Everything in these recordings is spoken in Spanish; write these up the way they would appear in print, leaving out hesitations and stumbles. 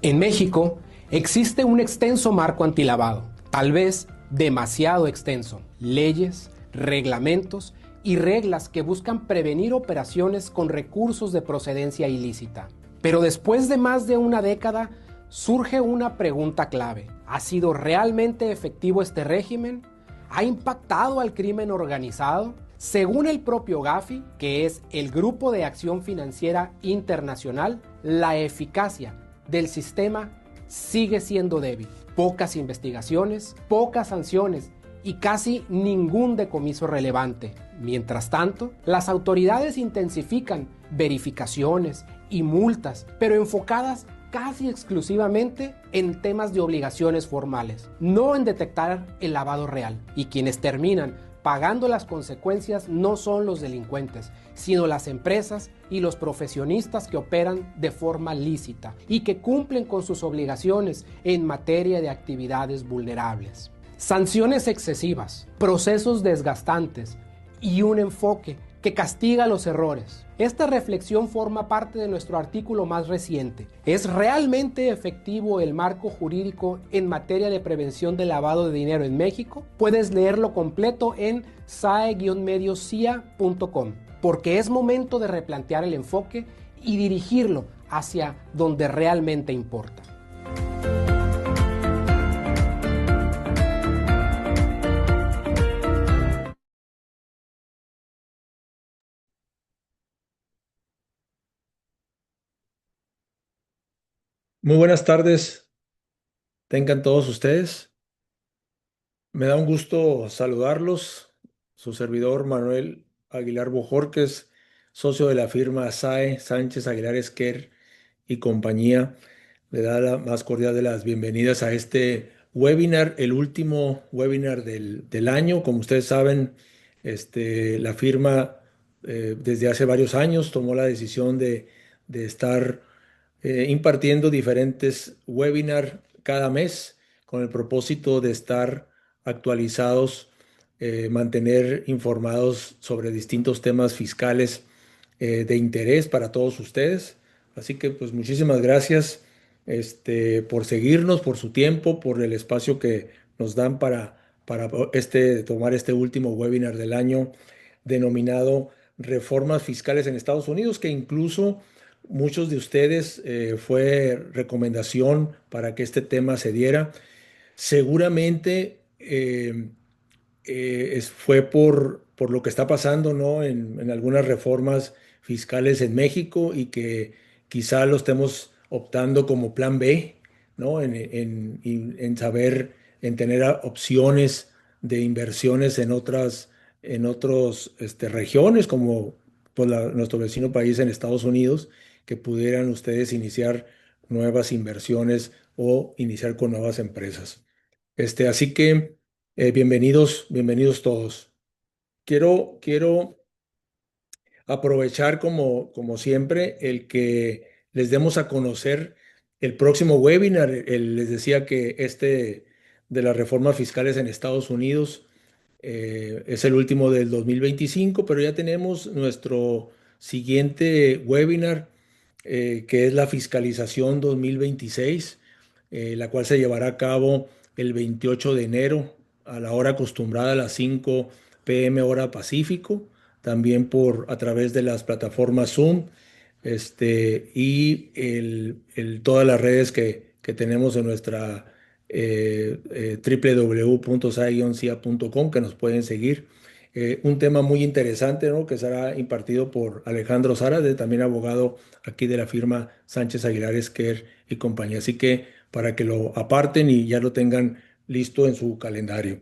En México existe un extenso marco antilavado, tal vez demasiado extenso. Leyes, reglamentos y reglas que buscan prevenir operaciones con recursos de procedencia ilícita. Pero después de más de una década, surge una pregunta clave. ¿Ha sido realmente efectivo este régimen? ¿Ha impactado al crimen organizado? Según el propio Gafi, que es el Grupo de Acción Financiera Internacional, la eficacia del sistema sigue siendo débil. Pocas investigaciones, pocas sanciones y casi ningún decomiso relevante. Mientras tanto, las autoridades intensifican verificaciones y multas, pero enfocadas casi exclusivamente en temas de obligaciones formales, no en detectar el lavado real. Y quienes terminan pagando las consecuencias no son los delincuentes, sino las empresas y los profesionistas que operan de forma lícita y que cumplen con sus obligaciones en materia de actividades vulnerables. Sanciones excesivas, procesos desgastantes y un enfoque que castiga los errores. Esta reflexión forma parte de nuestro artículo más reciente. ¿Es realmente efectivo el marco jurídico en materia de prevención del lavado de dinero en México? Puedes leerlo completo en sae-mediocia.com, porque es momento de replantear el enfoque y dirigirlo hacia donde realmente importa. Muy buenas tardes, tengan todos ustedes. Me da un gusto saludarlos. Su servidor Manuel Aguilar Bojorquez, socio de la firma SAE Sánchez Aguilar Esquer y compañía, le da la más cordial de las bienvenidas a este webinar, el último webinar del año. Como ustedes saben, la firma desde hace varios años tomó la decisión de estar impartiendo diferentes webinars cada mes con el propósito de estar actualizados, mantener informados sobre distintos temas fiscales de interés para todos ustedes. Así que pues muchísimas gracias por seguirnos, por su tiempo, por el espacio que nos dan para tomar este último webinar del año denominado Reformas Fiscales en Estados Unidos, que incluso muchos de ustedes fue recomendación para que este tema se diera. Seguramente fue por lo que está pasando, ¿no? En algunas reformas fiscales en México y que quizá lo estemos optando como plan B, ¿no? En saber, en tener opciones de inversiones en otros regiones, como pues, nuestro vecino país en Estados Unidos, que pudieran ustedes iniciar nuevas inversiones o iniciar con nuevas empresas. Así que bienvenidos, bienvenidos todos. Quiero aprovechar como siempre el que les demos a conocer el próximo webinar. Les decía que de las reformas fiscales en Estados Unidos es el último del 2025, pero ya tenemos nuestro siguiente webinar, que es la fiscalización 2026, la cual se llevará a cabo el 28 de enero a la hora acostumbrada, a las 5 p.m. hora Pacífico, también a través de las plataformas Zoom, y todas las redes que tenemos en nuestra www.sai-cia.com, que nos pueden seguir. Un tema muy interesante, ¿no? Que será impartido por Alejandro Zárate, también abogado aquí de la firma Sánchez Aguilar Esquer y compañía. Así que para que lo aparten y ya lo tengan listo en su calendario.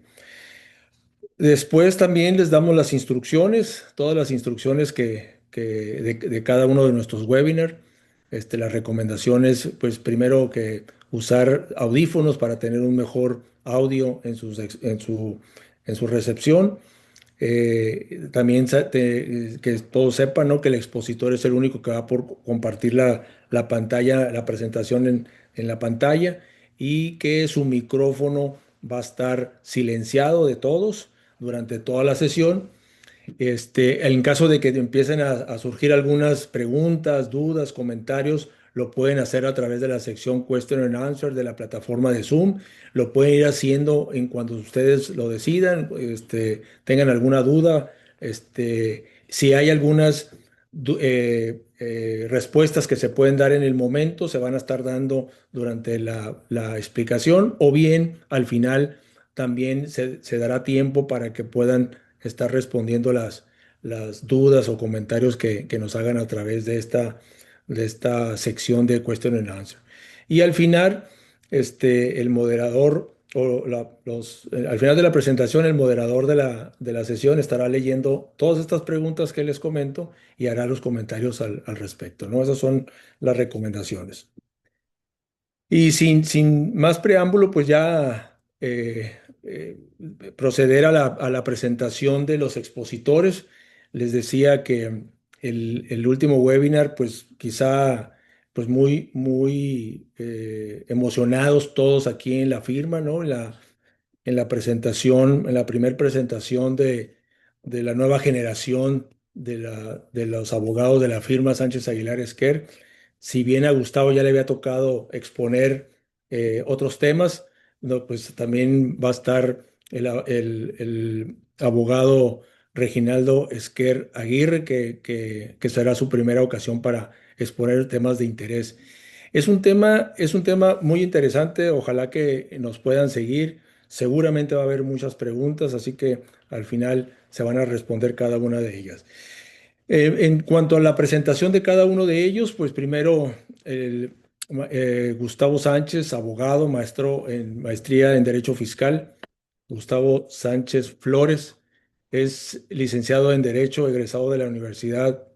Después también les damos las instrucciones, todas las instrucciones de cada uno de nuestros webinars. Las recomendaciones, pues primero que usar audífonos para tener un mejor audio en su recepción. También que todos sepan, ¿no? Que el expositor es el único que va a compartir la pantalla, la presentación en la pantalla, y que su micrófono va a estar silenciado de todos durante toda la sesión. En caso de que empiecen a surgir algunas preguntas, dudas, comentarios, lo pueden hacer a través de la sección Question and Answer de la plataforma de Zoom. Lo pueden ir haciendo en cuanto ustedes lo decidan, tengan alguna duda. Si hay algunas respuestas que se pueden dar en el momento, se van a estar dando durante la explicación, o bien al final también se dará tiempo para que puedan estar respondiendo las dudas o comentarios que nos hagan a través de esta sección de Question and Answer. Y al final, el moderador, al final de la presentación, el moderador de la sesión estará leyendo todas estas preguntas que les comento y hará los comentarios al respecto, ¿no? Esas son las recomendaciones. Y sin más preámbulo, pues ya proceder a la presentación de los expositores. Les decía que el último webinar, pues quizá pues muy emocionados todos aquí en la firma, ¿no? En la presentación, en la primera presentación de la nueva generación de los abogados de la firma Sánchez Aguilar Esquer. Si bien a Gustavo ya le había tocado exponer otros temas, no, pues también va a estar el abogado Reginaldo Esquer Aguirre, que será su primera ocasión para exponer temas de interés. Es un tema muy interesante, ojalá que nos puedan seguir. Seguramente va a haber muchas preguntas, así que al final se van a responder cada una de ellas. En cuanto a la presentación de cada uno de ellos, pues primero Gustavo Sánchez, abogado, maestro en maestría en Derecho Fiscal. Gustavo Sánchez Flores es licenciado en Derecho, egresado de la Universidad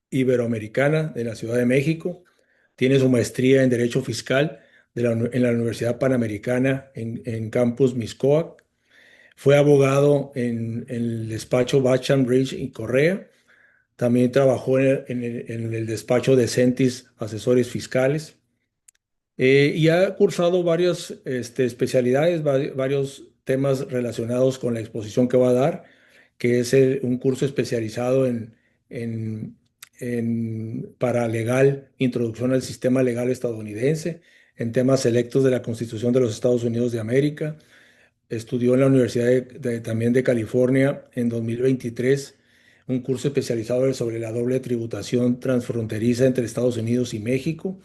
Iberoamericana de la Ciudad de México. Tiene su maestría en Derecho Fiscal en la Universidad Panamericana en Campus Mixcoac. Fue abogado en el despacho Bacham, Rich y Correa. También trabajó en el despacho de Sentis Asesores Fiscales. Y ha cursado varias especialidades, varios temas relacionados con la exposición que va a dar, que es un curso especializado en, en paralegal, Introducción al Sistema Legal Estadounidense, en temas selectos de la Constitución de los Estados Unidos de América. Estudió en la Universidad también de California en 2023 un curso especializado sobre la doble tributación transfronteriza entre Estados Unidos y México,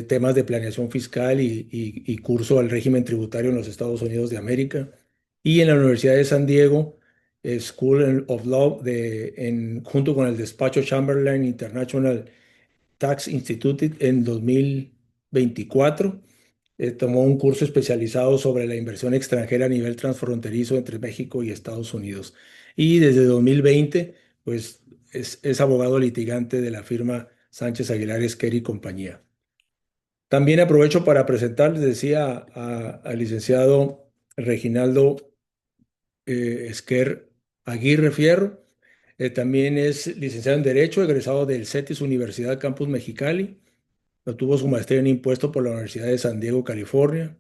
temas de planeación fiscal y curso al régimen tributario en los Estados Unidos de América. Y en la Universidad de San Diego, School of Law, junto con el despacho Chamberlain International Tax Institute en 2024. Tomó un curso especializado sobre la inversión extranjera a nivel transfronterizo entre México y Estados Unidos. Y desde 2020, pues es abogado litigante de la firma Sánchez Aguilar Esquer y compañía. También aprovecho para presentar, les decía, al licenciado Reginaldo Esquer Aguirre Fierro. También es licenciado en Derecho, egresado del CETIS Universidad Campus Mexicali. Obtuvo su maestría en impuesto por la Universidad de San Diego, California.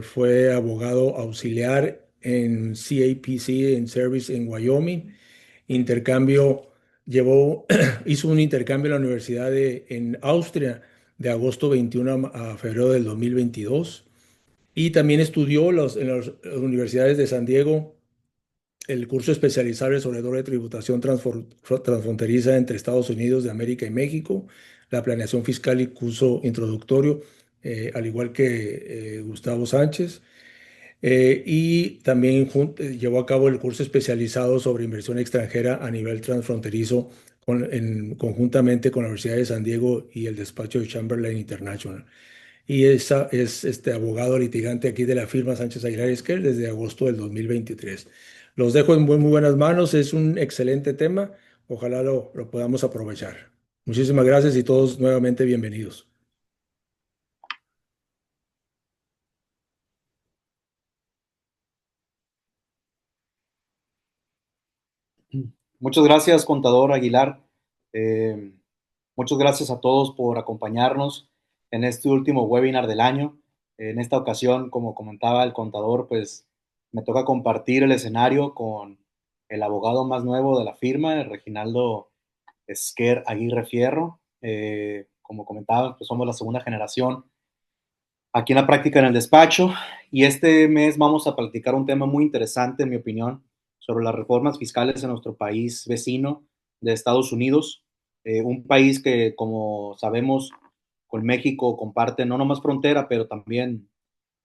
Fue abogado auxiliar en CAPC en Service en Wyoming. Intercambio, hizo un intercambio en la universidad en Austria de agosto 21 a febrero del 2022. Y también estudió en las universidades de San Diego el curso especializable sobre doble tributación transfronteriza entre Estados Unidos de América y México, la planeación fiscal y curso introductorio, al igual que Gustavo Sánchez. Y también llevó a cabo el curso especializado sobre inversión extranjera a nivel transfronterizo conjuntamente con la Universidad de San Diego y el despacho de Chamberlain International. Y es este abogado litigante aquí de la firma Sánchez Aguilar Esquer desde agosto del 2023. Los dejo en muy buenas manos, es un excelente tema, ojalá lo podamos aprovechar. Muchísimas gracias y todos nuevamente bienvenidos. Muchas gracias, contador Aguilar. Eh, Muchas gracias a todos por acompañarnos en este último webinar del año. En esta ocasión, como comentaba el contador, pues me toca compartir el escenario con el abogado más nuevo de la firma, el Reginaldo Esquer Aguirre Fierro. como comentaba, pues somos la segunda generación aquí en la práctica en el despacho, y este mes vamos a platicar un tema muy interesante, en mi opinión, sobre las reformas fiscales en nuestro país vecino de Estados Unidos, un país que, como sabemos, con México comparte no nomás frontera, pero también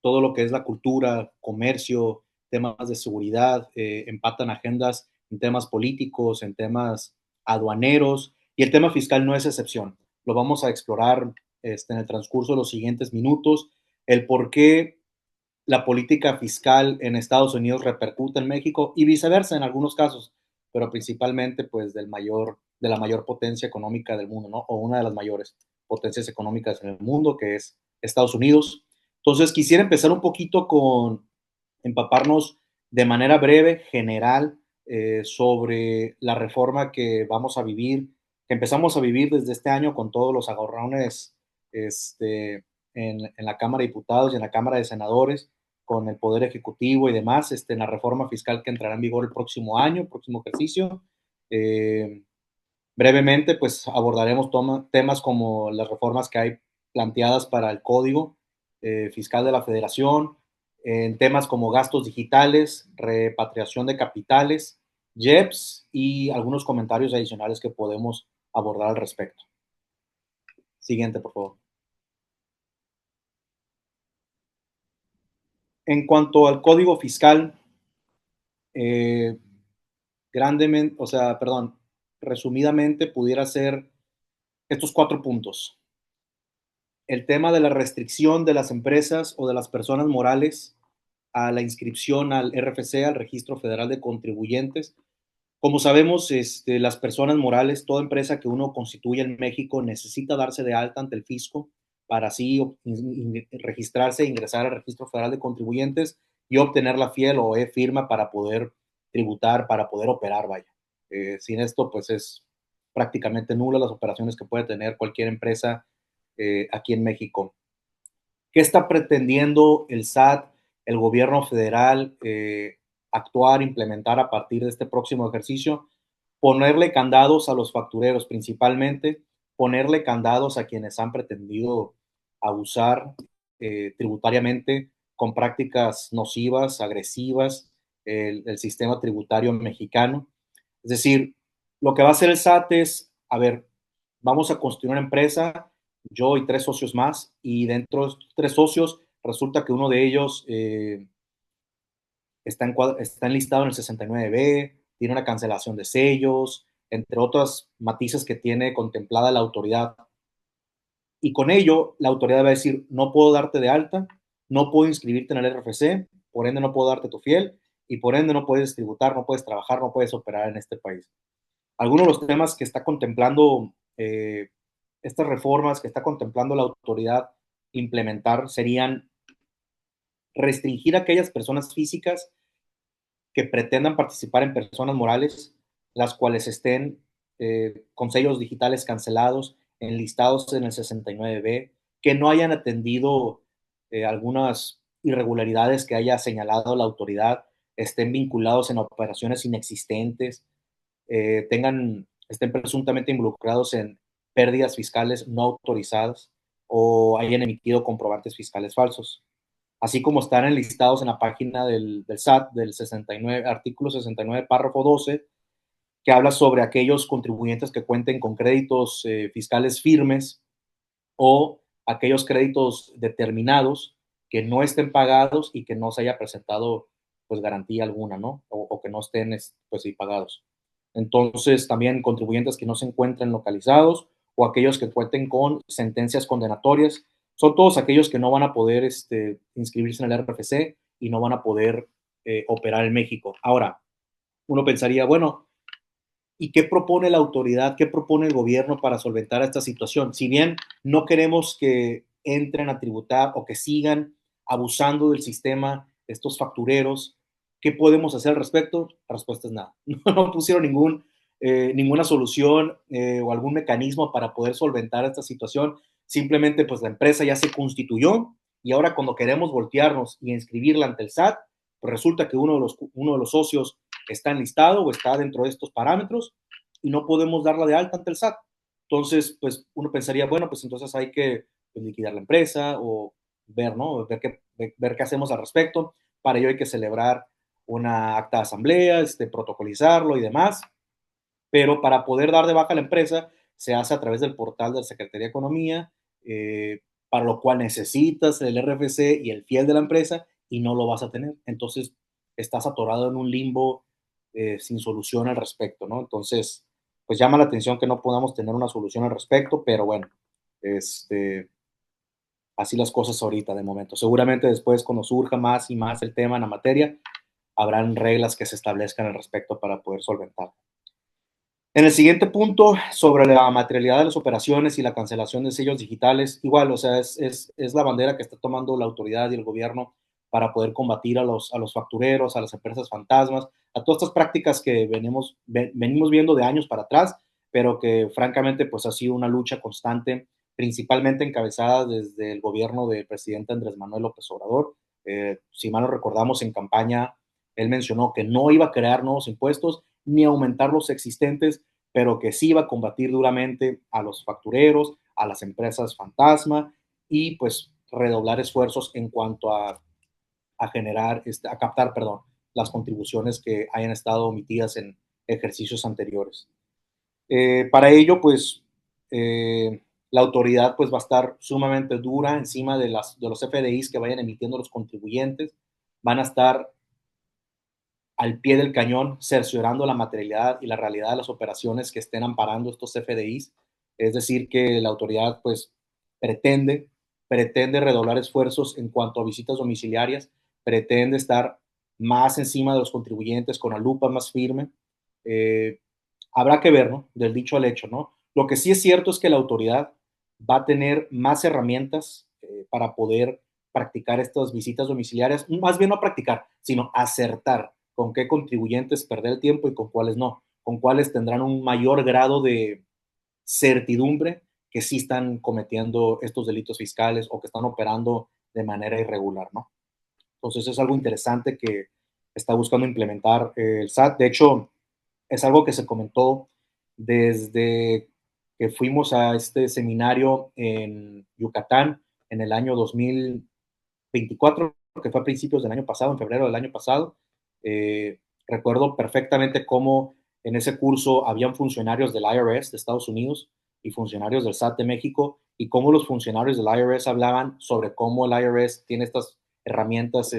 todo lo que es la cultura, comercio, temas de seguridad, empatan agendas en temas políticos, en temas aduaneros, y el tema fiscal no es excepción. Lo vamos a explorar en el transcurso de los siguientes minutos, el por qué la política fiscal en Estados Unidos repercute en México y viceversa en algunos casos, pero principalmente pues de la mayor potencia económica del mundo, ¿no? O una de las mayores potencias económicas en el mundo, que es Estados Unidos. Entonces quisiera empezar un poquito con empaparnos de manera breve, general, sobre la reforma que vamos a vivir, que empezamos a vivir desde este año con todos los agarrones en la Cámara de Diputados y en la Cámara de Senadores, con el Poder Ejecutivo y demás, en la reforma fiscal que entrará en vigor el próximo año, el próximo ejercicio. Brevemente, pues abordaremos temas como las reformas que hay planteadas para el Código Fiscal de la Federación, en temas como gastos digitales, repatriación de capitales, JEPS y algunos comentarios adicionales que podemos abordar al respecto. Siguiente, por favor. En cuanto al Código Fiscal, grandemente, resumidamente pudiera ser estos 4 puntos. El tema de la restricción de las empresas o de las personas morales a la inscripción al RFC, al Registro Federal de Contribuyentes. Como sabemos, las personas morales, toda empresa que uno constituye en México necesita darse de alta ante el fisco para así registrarse e ingresar al Registro Federal de Contribuyentes y obtener la fiel o e-firma para poder tributar, para poder operar, vaya. Sin esto, pues es prácticamente nula las operaciones que puede tener cualquier empresa aquí en México. ¿Qué está pretendiendo el SAT, el gobierno federal, actuar, implementar a partir de este próximo ejercicio? Ponerle candados a los factureros principalmente, ponerle candados a quienes han pretendido abusar tributariamente con prácticas nocivas, agresivas, el sistema tributario mexicano. Es decir, lo que va a hacer el SAT es, a ver, vamos a construir una empresa, yo y 3 socios más, y dentro de estos 3 socios resulta que uno de ellos está enlistado en el 69B, tiene una cancelación de sellos, entre otras matices que tiene contemplada la autoridad. Y con ello, la autoridad va a decir, no puedo darte de alta, no puedo inscribirte en el RFC, por ende no puedo darte tu fiel, y por ende no puedes tributar, no puedes trabajar, no puedes operar en este país. Algunos de los temas que está contemplando estas reformas, que está contemplando la autoridad implementar, serían restringir a aquellas personas físicas que pretendan participar en personas morales, las cuales estén con sellos digitales cancelados, enlistados en el 69B, que no hayan atendido algunas irregularidades que haya señalado la autoridad, estén vinculados en operaciones inexistentes, estén presuntamente involucrados en pérdidas fiscales no autorizadas o hayan emitido comprobantes fiscales falsos, así como están enlistados en la página del SAT, del 69, artículo 69, párrafo 12, que habla sobre aquellos contribuyentes que cuenten con créditos fiscales firmes o aquellos créditos determinados que no estén pagados y que no se haya presentado pues garantía alguna, ¿no? O que no estén pues pagados. Entonces, también contribuyentes que no se encuentren localizados o aquellos que cuenten con sentencias condenatorias. Son todos aquellos que no van a poder inscribirse en el RFC y no van a poder operar en México. Ahora, uno pensaría, bueno, ¿y qué propone la autoridad? ¿Qué propone el gobierno para solventar esta situación? Si bien no queremos que entren a tributar o que sigan abusando del sistema estos factureros, ¿qué podemos hacer al respecto? La respuesta es nada. No pusieron ninguna solución o algún mecanismo para poder solventar esta situación. Simplemente, pues la empresa ya se constituyó y ahora cuando queremos voltearnos y inscribirla ante el SAT, pues resulta que uno de los socios está enlistado o está dentro de estos parámetros y no podemos darla de alta ante el SAT. Entonces, pues uno pensaría, bueno, pues entonces hay que pues, liquidar la empresa o ver, ¿no? Ver qué hacemos al respecto. Para ello hay que celebrar una acta de asamblea, protocolizarlo y demás. Pero para poder dar de baja la empresa se hace a través del portal de la Secretaría de Economía, para lo cual necesitas el RFC y el fiel de la empresa y no lo vas a tener. Entonces estás atorado en un limbo sin solución al respecto, ¿no? Entonces, pues llama la atención que no podamos tener una solución al respecto, pero bueno, así las cosas ahorita de momento. Seguramente después, cuando surja más y más el tema en la materia, habrán reglas que se establezcan al respecto para poder solventar. En el siguiente punto, sobre la materialidad de las operaciones y la cancelación de sellos digitales, igual, o sea, es la bandera que está tomando la autoridad y el gobierno para poder combatir a los factureros, a las empresas fantasmas, a todas estas prácticas que venimos viendo de años para atrás, pero que francamente pues ha sido una lucha constante, principalmente encabezada desde el gobierno del presidente Andrés Manuel López Obrador. Si mal no recordamos, en campaña él mencionó que no iba a crear nuevos impuestos ni aumentar los existentes, pero que sí iba a combatir duramente a los factureros, a las empresas fantasma y pues redoblar esfuerzos en cuanto generar, a captar, perdón, las contribuciones que hayan estado omitidas en ejercicios anteriores. Para ello, pues, la autoridad pues va a estar sumamente dura encima de los FDIs que vayan emitiendo los contribuyentes, van a estar al pie del cañón, cerciorando la materialidad y la realidad de las operaciones que estén amparando estos FDIs. Es decir, que la autoridad pues pretende redoblar esfuerzos en cuanto a visitas domiciliarias, pretende estar más encima de los contribuyentes con la lupa más firme. Habrá que ver, ¿no? Del dicho al hecho, ¿no? Lo que sí es cierto es que la autoridad va a tener más herramientas para poder practicar estas visitas domiciliarias, más bien no practicar, sino acertar con qué contribuyentes perder el tiempo y con cuáles no, con cuáles tendrán un mayor grado de certidumbre que sí están cometiendo estos delitos fiscales o que están operando de manera irregular, ¿no? Entonces es algo interesante que está buscando implementar el SAT. De hecho, es algo que se comentó desde que fuimos a este seminario en Yucatán en el año 2024, que fue a principios del año pasado, en febrero del año pasado. Recuerdo perfectamente cómo en ese curso habían funcionarios del IRS de Estados Unidos y funcionarios del SAT de México, y cómo los funcionarios del IRS hablaban sobre cómo el IRS tiene estas herramientas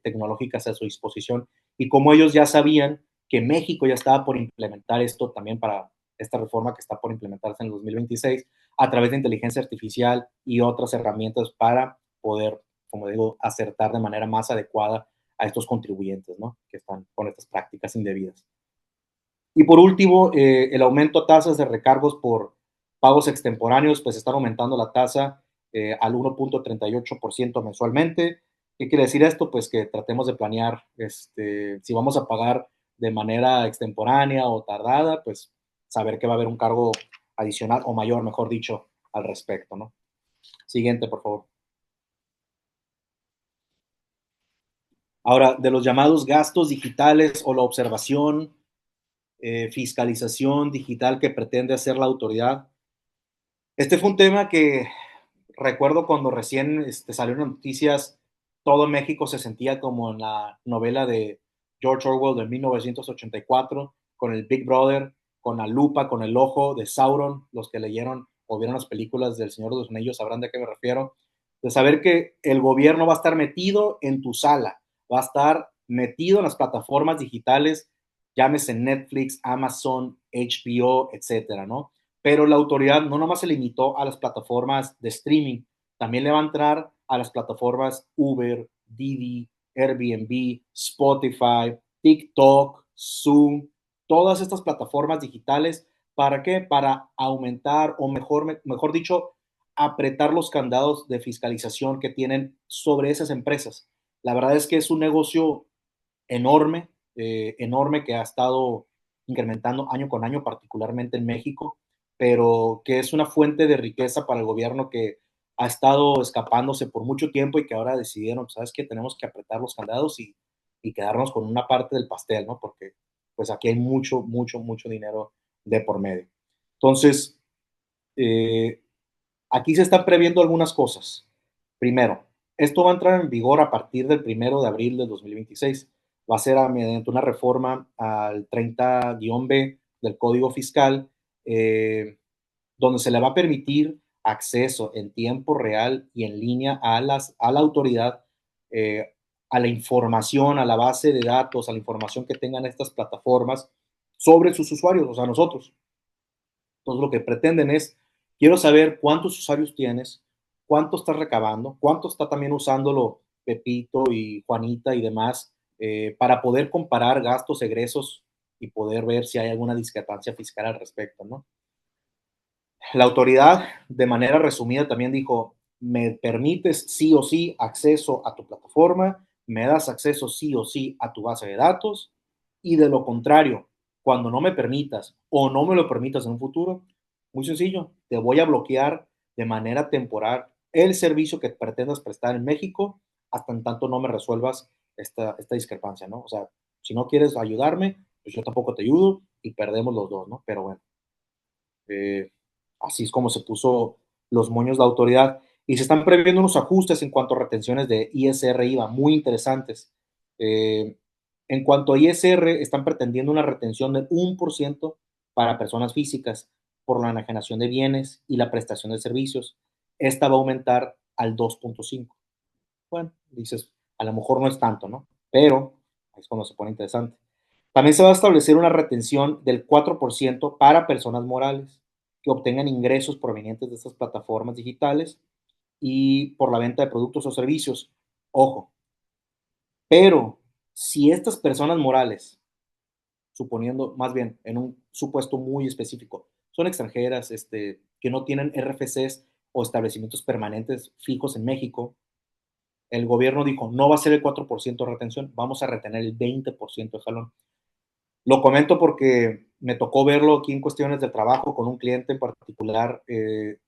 tecnológicas a su disposición y cómo ellos ya sabían que México ya estaba por implementar esto también para esta reforma que está por implementarse en el 2026 a través de inteligencia artificial y otras herramientas para poder, como digo, acertar de manera más adecuada a estos contribuyentes, ¿no? Que están con estas prácticas indebidas. Y por último, el aumento a tasas de recargos por pagos extemporáneos, pues están aumentando la tasa al 1.38% mensualmente. ¿Qué quiere decir esto? Pues que tratemos de planear si vamos a pagar de manera extemporánea o tardada, pues saber que va a haber un cargo adicional o mayor, mejor dicho, al respecto, ¿no? Siguiente, por favor. Ahora, de los llamados gastos digitales o la observación, fiscalización digital que pretende hacer la autoridad. Este fue un tema que recuerdo cuando recién salieron noticias, todo México se sentía como en la novela de George Orwell de 1984, con el Big Brother, con la lupa, con el ojo de Sauron. Los que leyeron o vieron las películas del Señor de los Anillos sabrán de qué me refiero. De saber que el gobierno va a estar metido en tu sala, va a estar metido en las plataformas digitales, llámese Netflix, Amazon, HBO, etcétera, ¿no? Pero la autoridad no nomás se limitó a las plataformas de streaming, también le va a entrar a las plataformas Uber, Didi, Airbnb, Spotify, TikTok, Zoom, todas estas plataformas digitales. ¿Para qué? Para aumentar o mejor dicho, apretar los candados de fiscalización que tienen sobre esas empresas. La verdad es que es un negocio enorme, enorme que ha estado incrementando año con año, particularmente en México, pero que es una fuente de riqueza para el gobierno que ha estado escapándose por mucho tiempo y que ahora decidieron, ¿sabes qué? Tenemos que apretar los candados y quedarnos con una parte del pastel, ¿no? Porque pues aquí hay mucho, mucho, mucho dinero de por medio. Entonces, Aquí se están previendo algunas cosas. Primero, esto va a entrar en vigor a partir del 1 de abril de 2026. Va a ser mediante una reforma al 30-B del Código Fiscal, donde se le va a permitir acceso en tiempo real y en línea a la autoridad, a la información, a la base de datos, a la información que tengan estas plataformas sobre sus usuarios, o sea, nosotros. Entonces, lo que pretenden es, quiero saber cuántos usuarios tienes, cuánto estás recabando, cuánto está también usándolo Pepito y Juanita y demás, para poder comparar gastos, egresos y poder ver si hay alguna discrepancia fiscal al respecto, ¿no? La autoridad, de manera resumida, también dijo, me permites sí o sí acceso a tu plataforma, me das acceso sí o sí a tu base de datos, y de lo contrario, cuando no me permitas o no me lo permitas en un futuro, muy sencillo, te voy a bloquear de manera temporal el servicio que pretendas prestar en México hasta en tanto no me resuelvas esta discrepancia, ¿no? O sea, si no quieres ayudarme, pues yo tampoco te ayudo y perdemos los dos, ¿no? Pero bueno, eh, así es como se puso los moños la autoridad. Y se están previendo unos ajustes en cuanto a retenciones de ISR IVA, muy interesantes. En cuanto a ISR, están pretendiendo una retención del 1% para personas físicas por la enajenación de bienes y la prestación de servicios. Esta va a aumentar al 2.5. Bueno, dices, a lo mejor no es tanto, ¿no? Pero es cuando se pone interesante. También se va a establecer una retención del 4% para personas morales que obtengan ingresos provenientes de estas plataformas digitales y por la venta de productos o servicios. Ojo, pero si estas personas morales, suponiendo más bien en un supuesto muy específico, son extranjeras, que no tienen RFCs o establecimientos permanentes fijos en México, el gobierno dijo, no va a ser el 4% de retención, vamos a retener el 20% de jalón. Lo comento porque me tocó verlo aquí en cuestiones de trabajo con un cliente en particular, que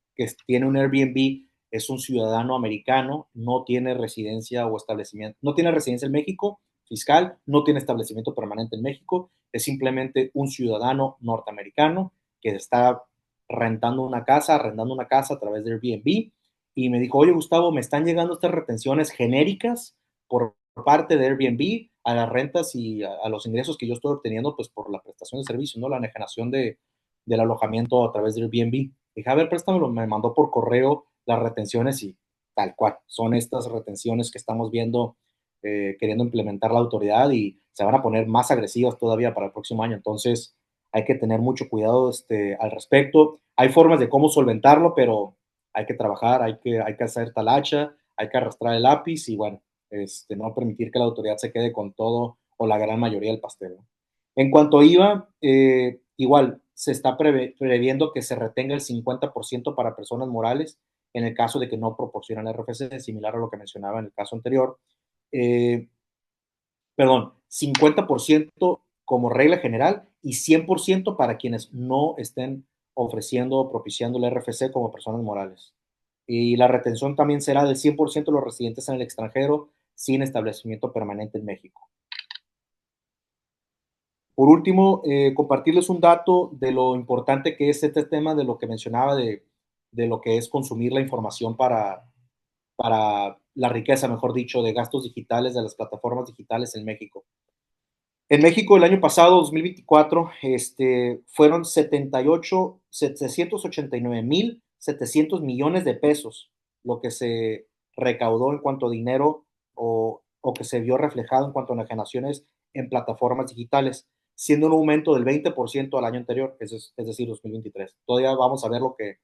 tiene un Airbnb, es un ciudadano americano, no tiene residencia o establecimiento, no tiene residencia en México fiscal, no tiene establecimiento permanente en México, es simplemente un ciudadano norteamericano que está arrendando una casa a través de Airbnb, y me dijo, oye Gustavo, me están llegando estas retenciones genéricas por parte de Airbnb a las rentas y a los ingresos que yo estoy obteniendo, pues por la prestación de servicios, ¿no? La enajenación del alojamiento a través de Airbnb. Dije, a ver, préstamelo, me mandó por correo las retenciones y tal cual, son estas retenciones que estamos viendo, queriendo implementar la autoridad, y se van a poner más agresivas todavía para el próximo año. Entonces, hay que tener mucho cuidado al respecto. Hay formas de cómo solventarlo, pero hay que trabajar, hay que hacer talacha, hay que arrastrar el lápiz y bueno, no permitir que la autoridad se quede con todo o la gran mayoría del pastel, ¿no? En cuanto a IVA, igual se está previendo que se retenga el 50% para personas morales en el caso de que no proporcionan RFC, similar a lo que mencionaba en el caso anterior. Perdón, 50% como regla general y 100% para quienes no estén ofreciendo o propiciando el RFC como personas morales. Y la retención también será del 100% de los residentes en el extranjero sin establecimiento permanente en México. Por último, compartirles un dato de lo importante que es este tema de lo que mencionaba de lo que es consumir la información para la riqueza, mejor dicho, de gastos digitales de las plataformas digitales en México. En México, el año pasado, 2024, fueron 789,700 millones de pesos lo que se recaudó en cuanto a dinero o que se vio reflejado en cuanto a enajenaciones en plataformas digitales, siendo un aumento del 20% al año anterior, es decir, 2023. Todavía vamos a ver lo que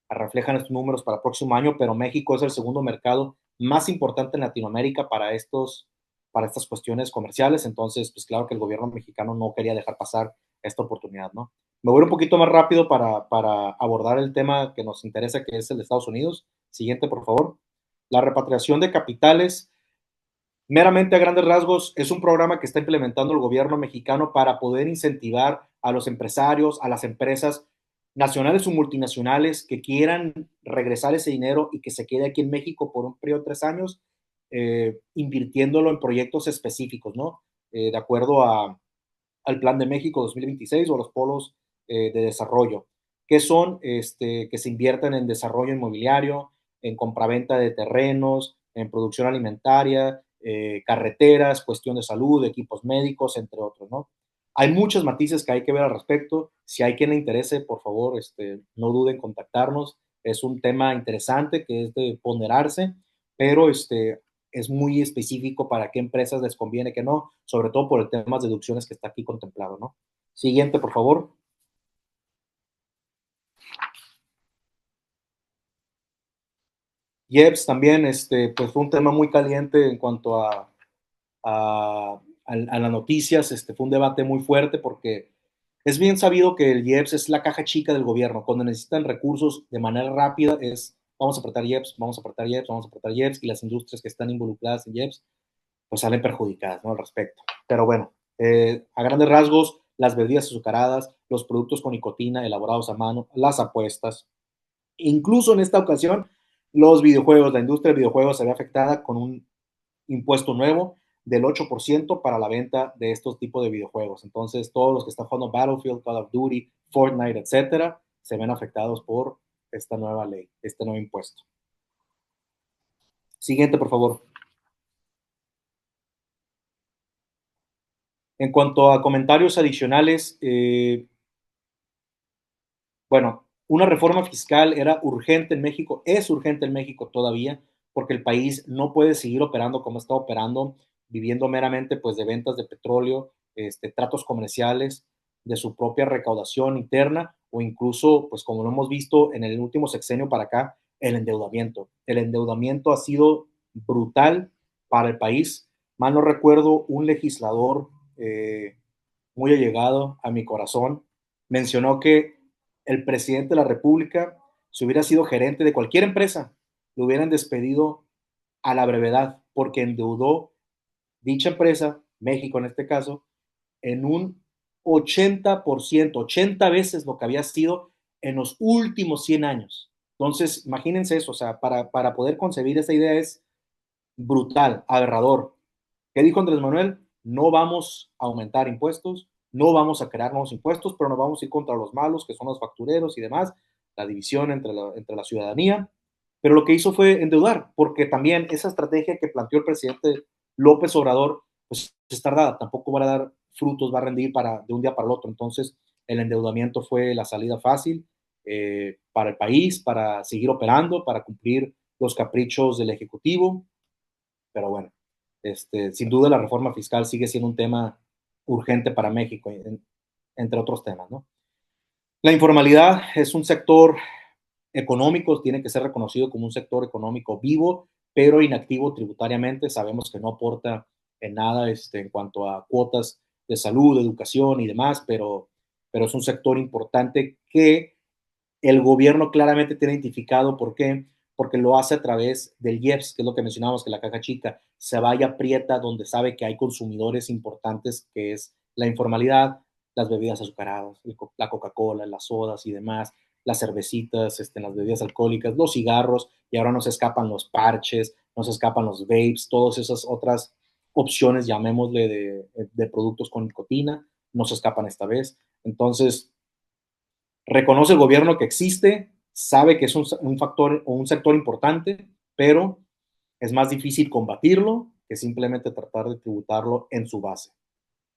reflejan estos números para el próximo año, pero México es el segundo mercado más importante en Latinoamérica para estas cuestiones comerciales. Entonces, pues claro que el gobierno mexicano no quería dejar pasar esta oportunidad, ¿no? Me voy un poquito más rápido para abordar el tema que nos interesa, que es el de Estados Unidos. Siguiente, por favor. La repatriación de capitales, meramente a grandes rasgos, es un programa que está implementando el gobierno mexicano para poder incentivar a los empresarios, a las empresas nacionales o multinacionales que quieran regresar ese dinero y que se quede aquí en México por un periodo de 3 años, invirtiéndolo en proyectos específicos, ¿no? De acuerdo al Plan de México 2026 o los polos de desarrollo. que son que se invierten en desarrollo inmobiliario, en compraventa de terrenos, en producción alimentaria, carreteras, cuestión de salud, equipos médicos, entre otros, ¿no? Hay muchos matices que hay que ver al respecto. Si hay quien le interese, por favor, no duden en contactarnos. Es un tema interesante que es de ponderarse, pero es muy específico para qué empresas les conviene, que no, sobre todo por el tema de deducciones que está aquí contemplado, ¿no? Siguiente, por favor. IEPS también, pues fue un tema muy caliente en cuanto a las noticias, fue un debate muy fuerte porque es bien sabido que el IEPS es la caja chica del gobierno. Cuando necesitan recursos de manera rápida es vamos a apretar IEPS, vamos a apretar IEPS, vamos a apretar IEPS, y las industrias que están involucradas en IEPS pues salen perjudicadas, ¿no? Al respecto. Pero bueno, a grandes rasgos, las bebidas azucaradas, los productos con nicotina elaborados a mano, las apuestas, incluso en esta ocasión, los videojuegos, la industria de videojuegos se ve afectada con un impuesto nuevo del 8% para la venta de estos tipos de videojuegos. Entonces, todos los que están jugando Battlefield, Call of Duty, Fortnite, etcétera, se ven afectados por esta nueva ley, este nuevo impuesto. Siguiente, por favor. En cuanto a comentarios adicionales, bueno, una reforma fiscal era urgente en México, es urgente en México todavía, porque el país no puede seguir operando como está operando, viviendo meramente pues de ventas de petróleo, tratos comerciales, de su propia recaudación interna o incluso, pues como lo hemos visto en el último sexenio para acá, el endeudamiento. El endeudamiento ha sido brutal para el país. Mal no recuerdo, un legislador muy allegado a mi corazón mencionó que el presidente de la República, si hubiera sido gerente de cualquier empresa, lo hubieran despedido a la brevedad porque endeudó dicha empresa, México en este caso, en un 80%, 80 veces lo que había sido en los últimos 100 años. Entonces, imagínense eso, o sea, para poder concebir esa idea es brutal, aberrador. ¿Qué dijo Andrés Manuel? No vamos a aumentar impuestos, no vamos a crear nuevos impuestos, pero no vamos a ir contra los malos, que son los factureros y demás, la división entre la ciudadanía. Pero lo que hizo fue endeudar, porque también esa estrategia que planteó el presidente López Obrador, pues es tardada, tampoco va a dar frutos, va a rendir de un día para el otro. Entonces, el endeudamiento fue la salida fácil para el país, para seguir operando, para cumplir los caprichos del Ejecutivo. Pero bueno, sin duda la reforma fiscal sigue siendo un tema urgente para México, entre otros temas, ¿no? La informalidad es un sector económico, tiene que ser reconocido como un sector económico vivo, pero inactivo tributariamente. Sabemos que no aporta en nada en cuanto a cuotas de salud, educación y demás, pero es un sector importante que el gobierno claramente tiene identificado. ¿Por qué? Porque lo hace a través del IEPS, que es lo que mencionamos, que la caja chica se vaya aprieta donde sabe que hay consumidores importantes, que es la informalidad, las bebidas azucaradas, la Coca-Cola, las sodas y demás, las cervecitas, las bebidas alcohólicas, los cigarros, y ahora nos escapan los parches, nos escapan los vapes, todas esas otras opciones, llamémosle, de productos con nicotina, nos escapan esta vez. Entonces, reconoce el gobierno que existe, sabe que es un factor o un sector importante, pero es más difícil combatirlo que simplemente tratar de tributarlo en su base.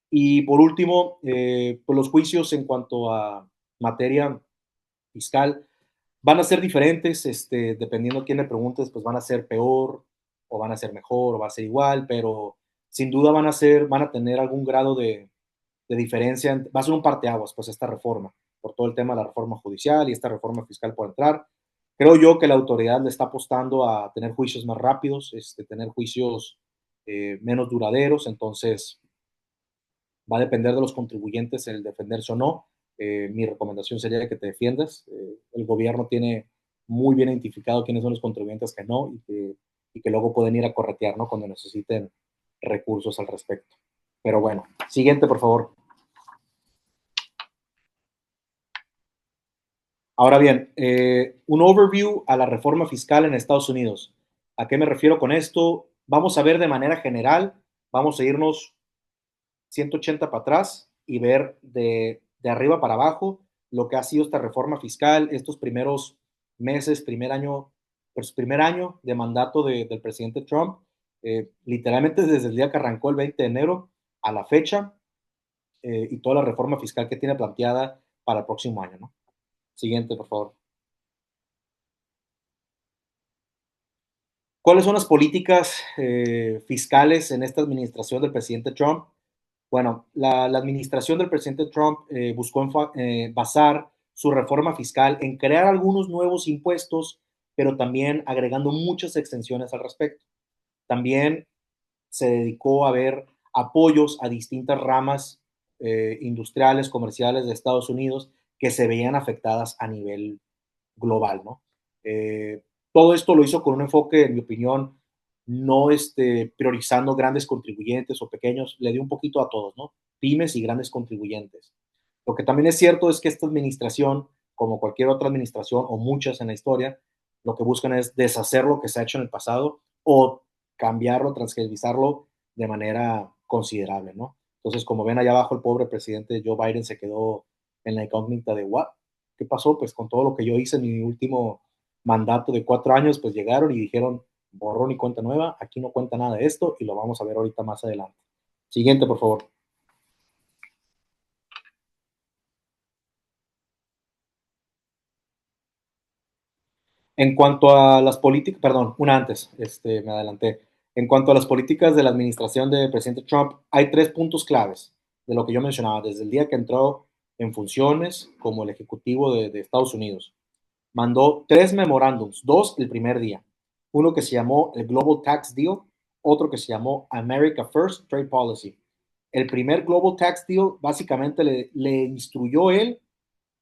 Y por último, pues los juicios en cuanto a materia fiscal van a ser diferentes, dependiendo a quién le preguntes, pues van a ser peor o van a ser mejor o va a ser igual, pero sin duda van a tener algún grado de diferencia, va a ser un parteaguas, pues esta reforma, por todo el tema de la reforma judicial y esta reforma fiscal por entrar. Creo yo que la autoridad le está apostando a tener juicios más rápidos, tener juicios menos duraderos, entonces va a depender de los contribuyentes el defenderse o no. Mi recomendación sería que te defiendas. El gobierno tiene muy bien identificado quiénes son los contribuyentes que no y que luego pueden ir a corretear, ¿no? Cuando necesiten recursos al respecto. Pero bueno, siguiente, por favor. Ahora bien, un overview a la reforma fiscal en Estados Unidos. ¿A qué me refiero con esto? Vamos a ver de manera general, vamos a irnos 180 para atrás y ver de arriba para abajo lo que ha sido esta reforma fiscal, estos primeros meses, primer año de mandato del presidente Trump, literalmente desde el día que arrancó el 20 de enero a la fecha, y toda la reforma fiscal que tiene planteada para el próximo año, ¿no? Siguiente, por favor. ¿Cuáles son las políticas fiscales en esta administración del presidente Trump? Bueno, la administración del presidente Trump buscó basar su reforma fiscal en crear algunos nuevos impuestos, pero también agregando muchas extensiones al respecto. También se dedicó a ver apoyos a distintas ramas industriales, comerciales de Estados Unidos que se veían afectadas a nivel global, ¿no? Todo esto lo hizo con un enfoque, en mi opinión, no priorizando grandes contribuyentes o pequeños, le dio un poquito a todos, ¿no? Pymes y grandes contribuyentes. Lo que también es cierto es que esta administración, como cualquier otra administración o muchas en la historia, lo que buscan es deshacer lo que se ha hecho en el pasado o cambiarlo, transgerizarlo de manera considerable, ¿no? Entonces, como ven allá abajo, el pobre presidente Joe Biden se quedó en la incógnita de ¿what? ¿Qué pasó? Pues con todo lo que yo hice en mi último mandato de 4 años, pues llegaron y dijeron borrón y cuenta nueva, aquí no cuenta nada de esto y lo vamos a ver ahorita más adelante. Siguiente, por favor. En cuanto a las políticas, perdón, una antes, me adelanté. En cuanto a las políticas de la administración del presidente Trump, hay 3 puntos claves de lo que yo mencionaba, desde el día que entró en funciones como el ejecutivo de Estados Unidos. Mandó 3 memorándums, 2 el primer día. Uno que se llamó el Global Tax Deal, otro que se llamó America First Trade Policy. El primer Global Tax Deal básicamente le instruyó él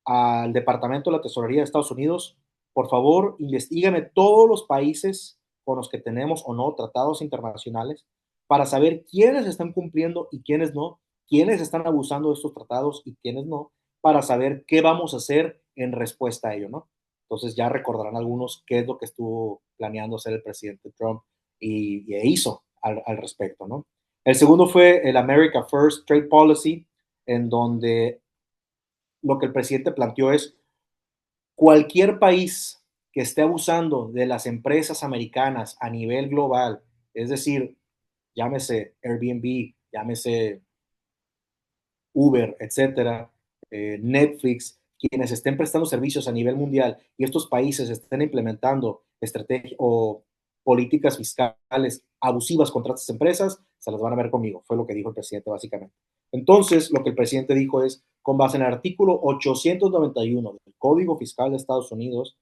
al Departamento de la Tesorería de Estados Unidos, por favor, investígame todos los países con los que tenemos o no tratados internacionales para saber quiénes están cumpliendo y quiénes no, quiénes están abusando de estos tratados y quiénes no, para saber qué vamos a hacer en respuesta a ello, ¿no? Entonces ya recordarán algunos qué es lo que estuvo planeando hacer el presidente Trump y hizo al respecto, ¿no? El segundo fue el America First Trade Policy, en donde lo que el presidente planteó es cualquier país que esté abusando de las empresas americanas a nivel global, es decir, llámese Airbnb, llámese Uber, etcétera, Netflix, quienes estén prestando servicios a nivel mundial y estos países estén implementando estrategias o políticas fiscales abusivas contra estas empresas, se las van a ver conmigo, fue lo que dijo el presidente básicamente. Entonces, lo que el presidente dijo es, con base en el artículo 891 del Código Fiscal de Estados Unidos,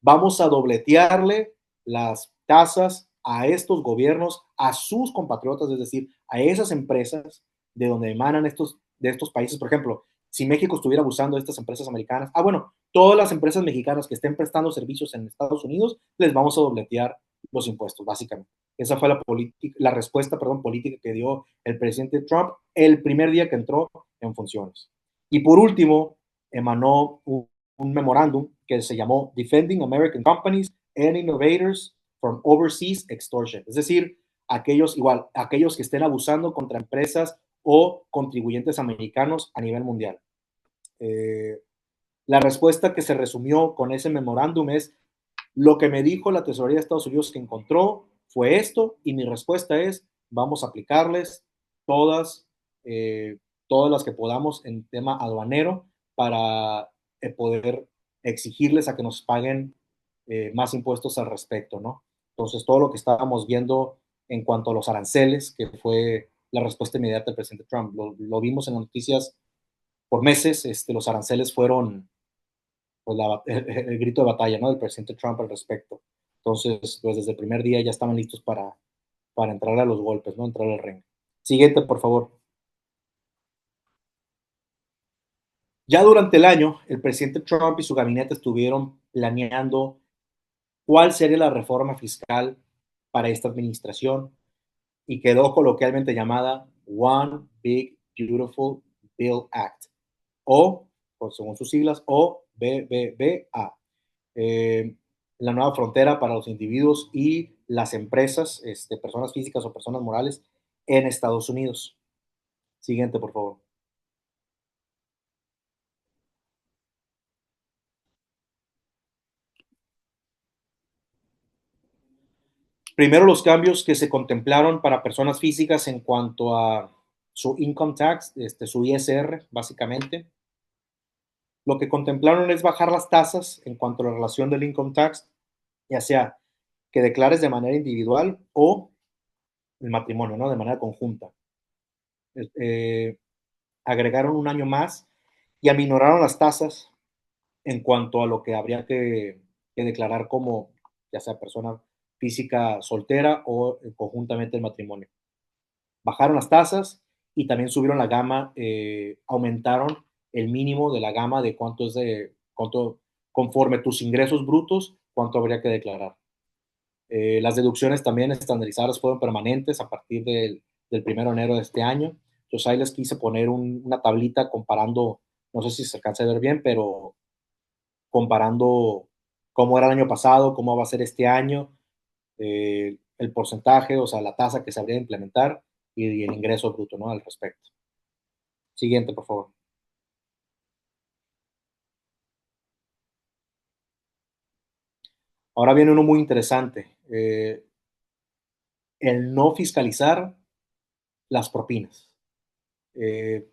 vamos a dobletearle las tasas a estos gobiernos, a sus compatriotas, es decir, a esas empresas de donde emanan de estos países. Por ejemplo, si México estuviera abusando de estas empresas americanas, bueno, todas las empresas mexicanas que estén prestando servicios en Estados Unidos, les vamos a dobletear los impuestos, básicamente. Esa fue la respuesta, política que dio el presidente Trump el primer día que entró en funciones. Y por último, emanó un memorándum que se llamó Defending American Companies and Innovators from Overseas Extortion. Es decir, aquellos que estén abusando contra empresas o contribuyentes americanos a nivel mundial. La respuesta que se resumió con ese memorándum es: lo que me dijo la Tesorería de Estados Unidos que encontró fue esto, y mi respuesta es: vamos a aplicarles todas, todas las que podamos en tema aduanero para poder exigirles a que nos paguen más impuestos al respecto, ¿no? Entonces, todo lo que estábamos viendo en cuanto a los aranceles, que fue la respuesta inmediata del presidente Trump, lo vimos en las noticias por meses. Los aranceles fueron pues, el grito de batalla, ¿no?, del presidente Trump al respecto. Entonces, pues desde el primer día ya estaban listos para entrar a los golpes, ¿no?, entrar al ring. Siguiente, por favor. Ya durante el año, el presidente Trump y su gabinete estuvieron planeando cuál sería la reforma fiscal para esta administración, y quedó coloquialmente llamada One Big Beautiful Bill Act, o, pues, según sus siglas, o BBBA. La nueva frontera para los individuos y las empresas, personas físicas o personas morales en Estados Unidos. Siguiente, por favor. Primero, los cambios que se contemplaron para personas físicas en cuanto a su income tax, su ISR, básicamente. Lo que contemplaron es bajar las tasas en cuanto a la relación del income tax, ya sea que declares de manera individual o el matrimonio, ¿no? De manera conjunta. Eh, Agregaron un año más y aminoraron las tasas en cuanto a lo que habría que declarar como ya sea persona física soltera o conjuntamente el matrimonio. Bajaron las tasas y también subieron la gama, aumentaron el mínimo de la gama de cuánto, conforme tus ingresos brutos, cuánto habría que declarar. Las deducciones también estandarizadas fueron permanentes a partir del 1 de enero de este año. Entonces ahí les quise poner una tablita comparando, no sé si se alcanza a ver bien, pero comparando cómo era el año pasado, cómo va a ser este año, el porcentaje, o sea, la tasa que se habría de implementar y el ingreso bruto, ¿no? Al respecto. Siguiente, por favor. Ahora viene uno muy interesante. El no fiscalizar las propinas. ¿De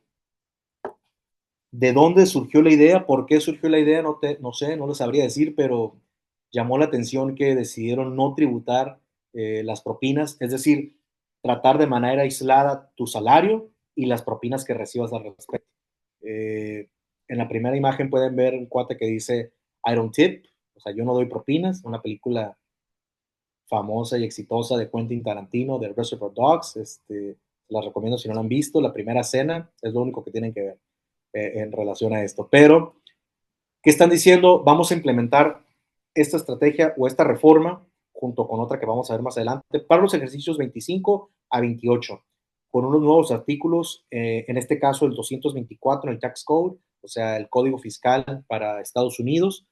dónde surgió la idea? ¿Por qué surgió la idea? No sé, no lo sabría decir, pero llamó la atención que decidieron no tributar las propinas, es decir, tratar de manera aislada tu salario y las propinas que recibas al respecto. En la primera imagen pueden ver un cuate que dice I don't tip, o sea, yo no doy propinas, una película famosa y exitosa de Quentin Tarantino, de Reservoir Dogs. La recomiendo si no la han visto. La primera escena es lo único que tienen que ver en relación a esto. Pero, ¿qué están diciendo? Vamos a implementar esta estrategia o esta reforma junto con otra que vamos a ver más adelante para los ejercicios 25 a 28 con unos nuevos artículos, en este caso el 224 en el Tax Code, o sea, el Código Fiscal para Estados Unidos,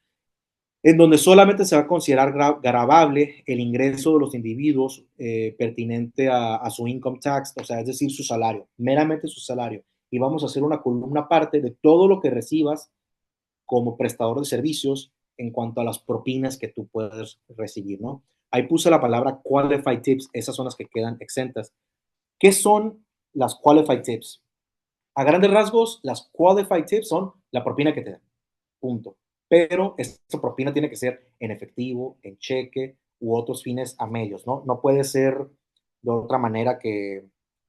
en donde solamente se va a considerar gravable el ingreso de los individuos pertinente a su income tax, o sea, es decir, su salario, meramente su salario. Y vamos a hacer una columna aparte de todo lo que recibas como prestador de servicios en cuanto a las propinas que tú puedes recibir, ¿no? Ahí puse la palabra qualified tips, esas son las que quedan exentas. ¿Qué son las qualified tips? A grandes rasgos, las qualified tips son la propina que te dan, punto. Pero esta propina tiene que ser en efectivo, en cheque u otros fines a medios, ¿no? No puede ser de otra manera que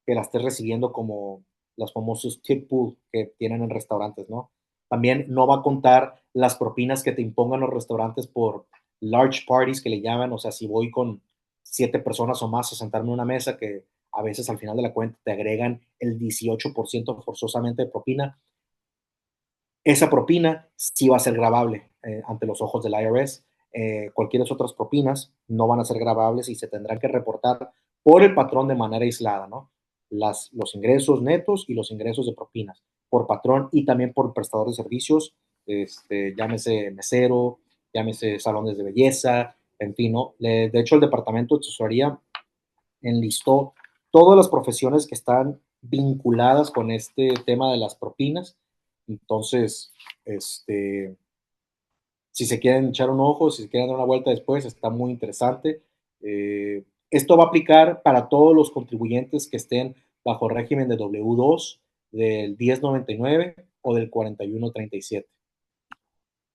la estés recibiendo como los famosos tip pool que tienen en restaurantes, ¿no? También no va a contar las propinas que te impongan los restaurantes por large parties que le llaman, o sea, si voy con 7 personas o más a sentarme en una mesa que a veces al final de la cuenta te agregan el 18% forzosamente de propina, esa propina sí va a ser gravable ante los ojos del IRS. Cualquier otras propinas no van a ser gravables y se tendrán que reportar por el patrón de manera aislada, ¿no? Los ingresos netos y los ingresos de propinas por patrón y también por prestador de servicios, llámese mesero, llámese salones de belleza, en fin, ¿no? De hecho, el Departamento de Tesorería enlistó todas las profesiones que están vinculadas con este tema de las propinas. Entonces, si se quieren echar un ojo, si se quieren dar una vuelta después, está muy interesante. Esto va a aplicar para todos los contribuyentes que estén bajo régimen de W2, del 1099 o del 4137.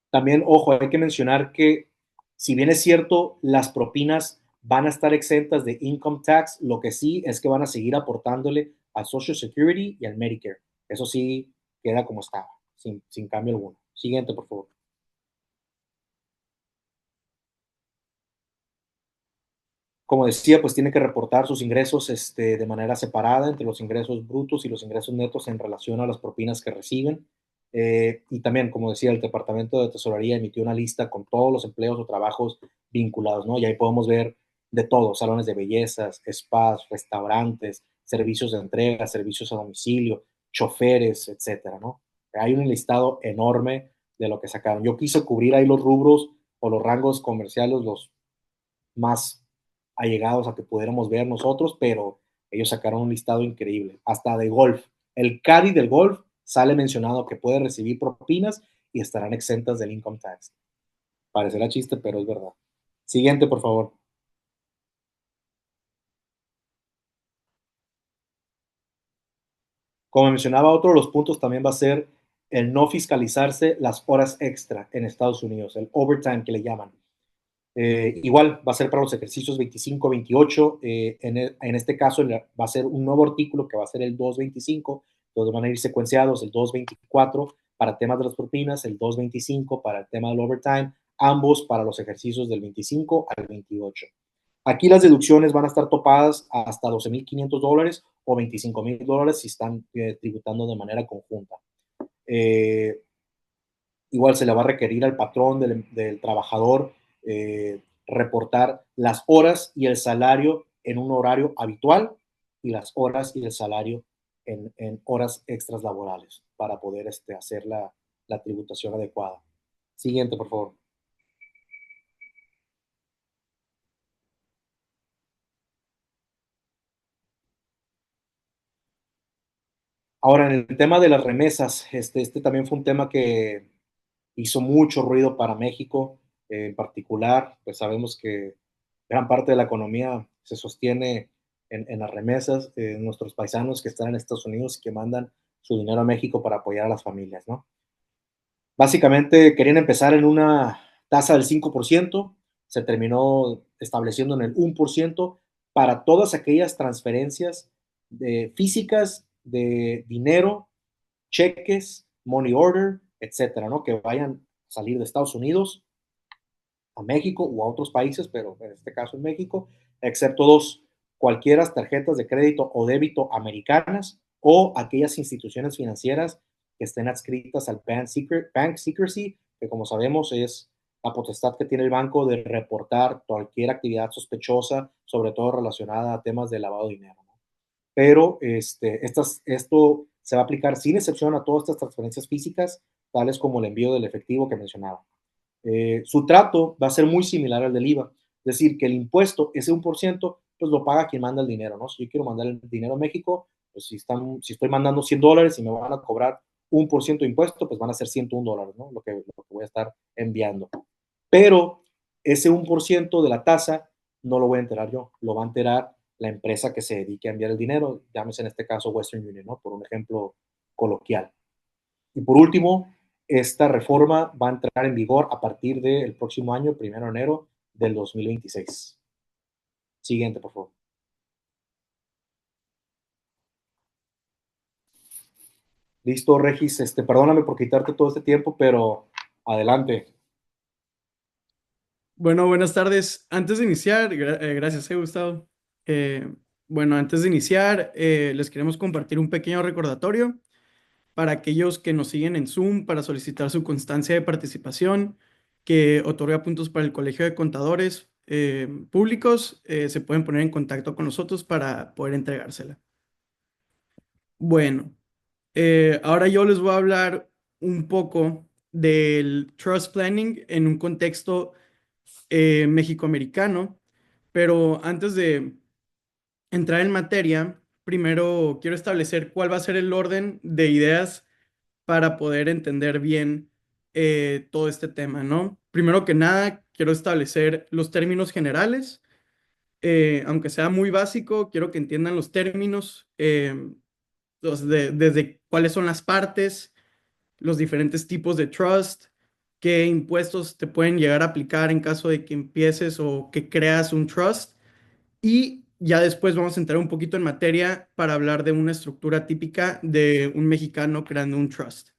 También, ojo, hay que mencionar que si bien es cierto, las propinas van a estar exentas de income tax, lo que sí es que van a seguir aportándole a Social Security y al Medicare. Eso sí queda como estaba, sin cambio alguno. Siguiente, por favor. Como decía, pues tiene que reportar sus ingresos de manera separada entre los ingresos brutos y los ingresos netos en relación a las propinas que reciben. Y también, como decía, el Departamento de Tesorería emitió una lista con todos los empleos o trabajos vinculados, ¿no? Y ahí podemos ver de todo, salones de bellezas, spas, restaurantes, servicios de entrega, servicios a domicilio, choferes, etcétera, ¿no? Hay un listado enorme de lo que sacaron. Yo quise cubrir ahí los rubros o los rangos comerciales, los más allegados a que pudiéramos ver nosotros, pero ellos sacaron un listado increíble, hasta de golf. El caddy del golf sale mencionado que puede recibir propinas y estarán exentas del income tax. Parecerá chiste, pero es verdad. Siguiente, por favor. Como mencionaba, otro de los puntos también va a ser el no fiscalizarse las horas extra en Estados Unidos, el overtime que le llaman. Igual va a ser para los ejercicios 25, 28. En este caso va a ser un nuevo artículo que va a ser el 225. Entonces van a ir secuenciados el 224 para temas de las propinas, el 225 para el tema del overtime, ambos para los ejercicios del 25 al 28. Aquí las deducciones van a estar topadas hasta $12,500 o $25,000 si están tributando de manera conjunta. Igual se le va a requerir al patrón del trabajador reportar las horas y el salario en un horario habitual y las horas y el salario en horas extras laborales para poder hacer la tributación adecuada. Siguiente, por favor. Ahora, en el tema de las remesas, este también fue un tema que hizo mucho ruido para México. En particular, pues sabemos que gran parte de la economía se sostiene en las remesas, nuestros paisanos que están en Estados Unidos y que mandan su dinero a México para apoyar a las familias, ¿no? Básicamente querían empezar en una tasa del 5%, se terminó estableciendo en el 1% para todas aquellas transferencias físicas de dinero, cheques, money order, etcétera, ¿no? Que vayan a salir de Estados Unidos a México o a otros países, pero en este caso en México, excepto dos, cualquiera tarjetas de crédito o débito americanas o aquellas instituciones financieras que estén adscritas al Bank Secrecy, que como sabemos es la potestad que tiene el banco de reportar cualquier actividad sospechosa, sobre todo relacionada a temas de lavado de dinero, ¿no? Pero esto se va a aplicar sin excepción a todas estas transferencias físicas, tales como el envío del efectivo que mencionaba. Su trato va a ser muy similar al del IVA, es decir, que el impuesto, ese 1%, pues lo paga quien manda el dinero, ¿no? Si yo quiero mandar el dinero a México, pues si estoy mandando $100 y me van a cobrar 1% de impuesto, pues van a ser $101, ¿no? Lo que voy a estar enviando. Pero ese 1% de la tasa no lo voy a enterar yo, lo va a enterar la empresa que se dedique a enviar el dinero, llámese en este caso Western Union, ¿no? Por un ejemplo coloquial. Y por último, esta reforma va a entrar en vigor a partir del próximo año, 1 de enero del 2026. Siguiente, por favor. Listo, Regis. Perdóname por quitarte todo este tiempo, pero adelante. Bueno, buenas tardes. Antes de iniciar, gracias, Gustavo. Eh, bueno, antes de iniciar, les queremos compartir un pequeño recordatorio para aquellos que nos siguen en Zoom para solicitar su constancia de participación, que otorga puntos para el Colegio de Contadores Públicos. Se pueden poner en contacto con nosotros para poder entregársela. Bueno, ahora yo les voy a hablar un poco del trust planning en un contexto mexicoamericano, pero antes de entrar en materia, primero quiero establecer cuál va a ser el orden de ideas para poder entender bien todo este tema, ¿no? Primero que nada, quiero establecer los términos generales. Aunque sea muy básico, quiero que entiendan los términos, desde cuáles son las partes, los diferentes tipos de trust, qué impuestos te pueden llegar a aplicar en caso de que empieces o que creas un trust. Y ya después vamos a entrar un poquito en materia para hablar de una estructura típica de un mexicano creando un trust.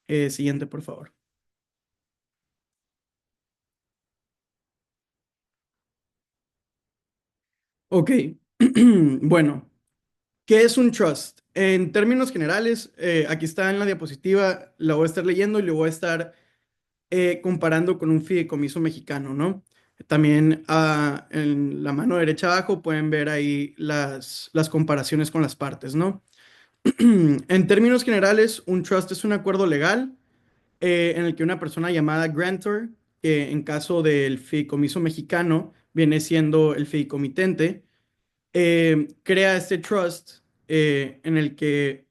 Siguiente, por favor. Ok, bueno, ¿qué es un trust? En términos generales, aquí está en la diapositiva, la voy a estar leyendo y lo voy a estar comparando con un fideicomiso mexicano, ¿no? También en la mano derecha abajo pueden ver ahí las comparaciones con las partes, ¿no? En términos generales, un trust es un acuerdo legal en el que una persona llamada grantor, que en caso del fideicomiso mexicano viene siendo el fideicomitente, crea este trust en el que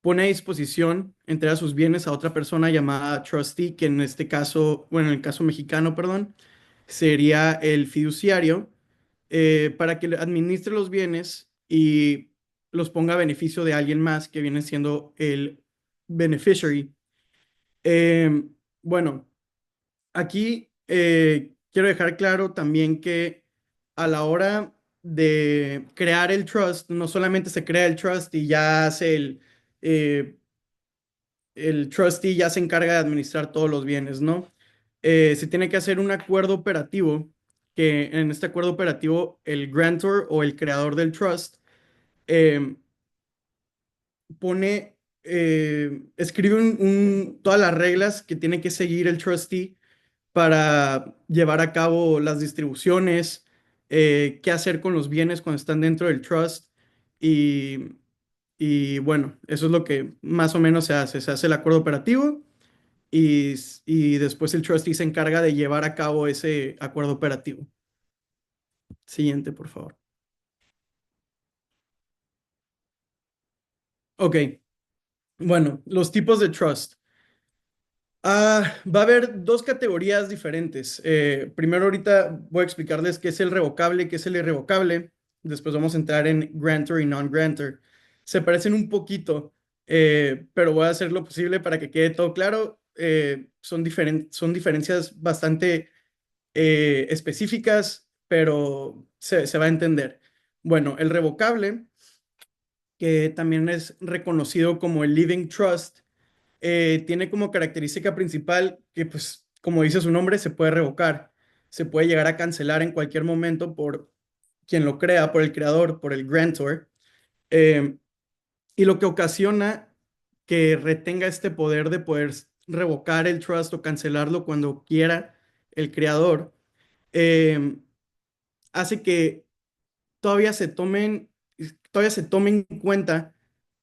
pone a disposición, entrega sus bienes a otra persona llamada trustee, que en este caso, bueno, en el caso mexicano, perdón, sería el fiduciario, para que le administre los bienes y los ponga a beneficio de alguien más que viene siendo el beneficiary. Bueno, aquí quiero dejar claro también que a la hora de crear el trust, no solamente se crea el trust y ya hace el trustee ya se encarga de administrar todos los bienes, ¿no? Se tiene que hacer un acuerdo operativo, que en este acuerdo operativo el grantor o el creador del trust eh, escribe todas las reglas que tiene que seguir el trustee para llevar a cabo las distribuciones, qué hacer con los bienes cuando están dentro del trust y, y bueno, eso es lo que más o menos se hace. Se hace el acuerdo operativo y después el trustee se encarga de llevar a cabo ese acuerdo operativo. Siguiente, por favor. Ok, bueno, los tipos de trust. Va a haber dos categorías diferentes. Primero ahorita voy a explicarles qué es el revocable, qué es el irrevocable. Después vamos a entrar en grantor y non-grantor. Se parecen un poquito, pero voy a hacer lo posible para que quede todo claro. Son diferencias bastante específicas, pero se va a entender. Bueno, el revocable, que también es reconocido como el living trust, tiene como característica principal que, pues, como dice su nombre, se puede revocar, se puede llegar a cancelar en cualquier momento por quien lo crea, por el creador, por el grantor, eh, y lo que ocasiona que retenga este poder de poder revocar el trust o cancelarlo cuando quiera el creador, eh, hace que todavía se tomen, todavía se tomen en cuenta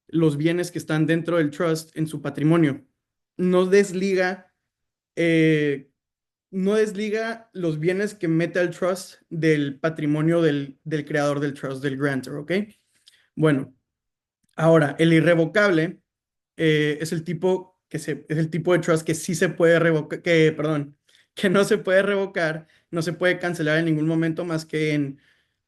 los bienes que están dentro del trust en su patrimonio. No desliga, eh, no desliga los bienes que mete al trust del patrimonio del creador del trust, del grantor, ¿ok? Bueno, ahora, el irrevocable es el tipo es el tipo de trust que sí se puede revocar, perdón, que no se puede revocar, no se puede cancelar en ningún momento más que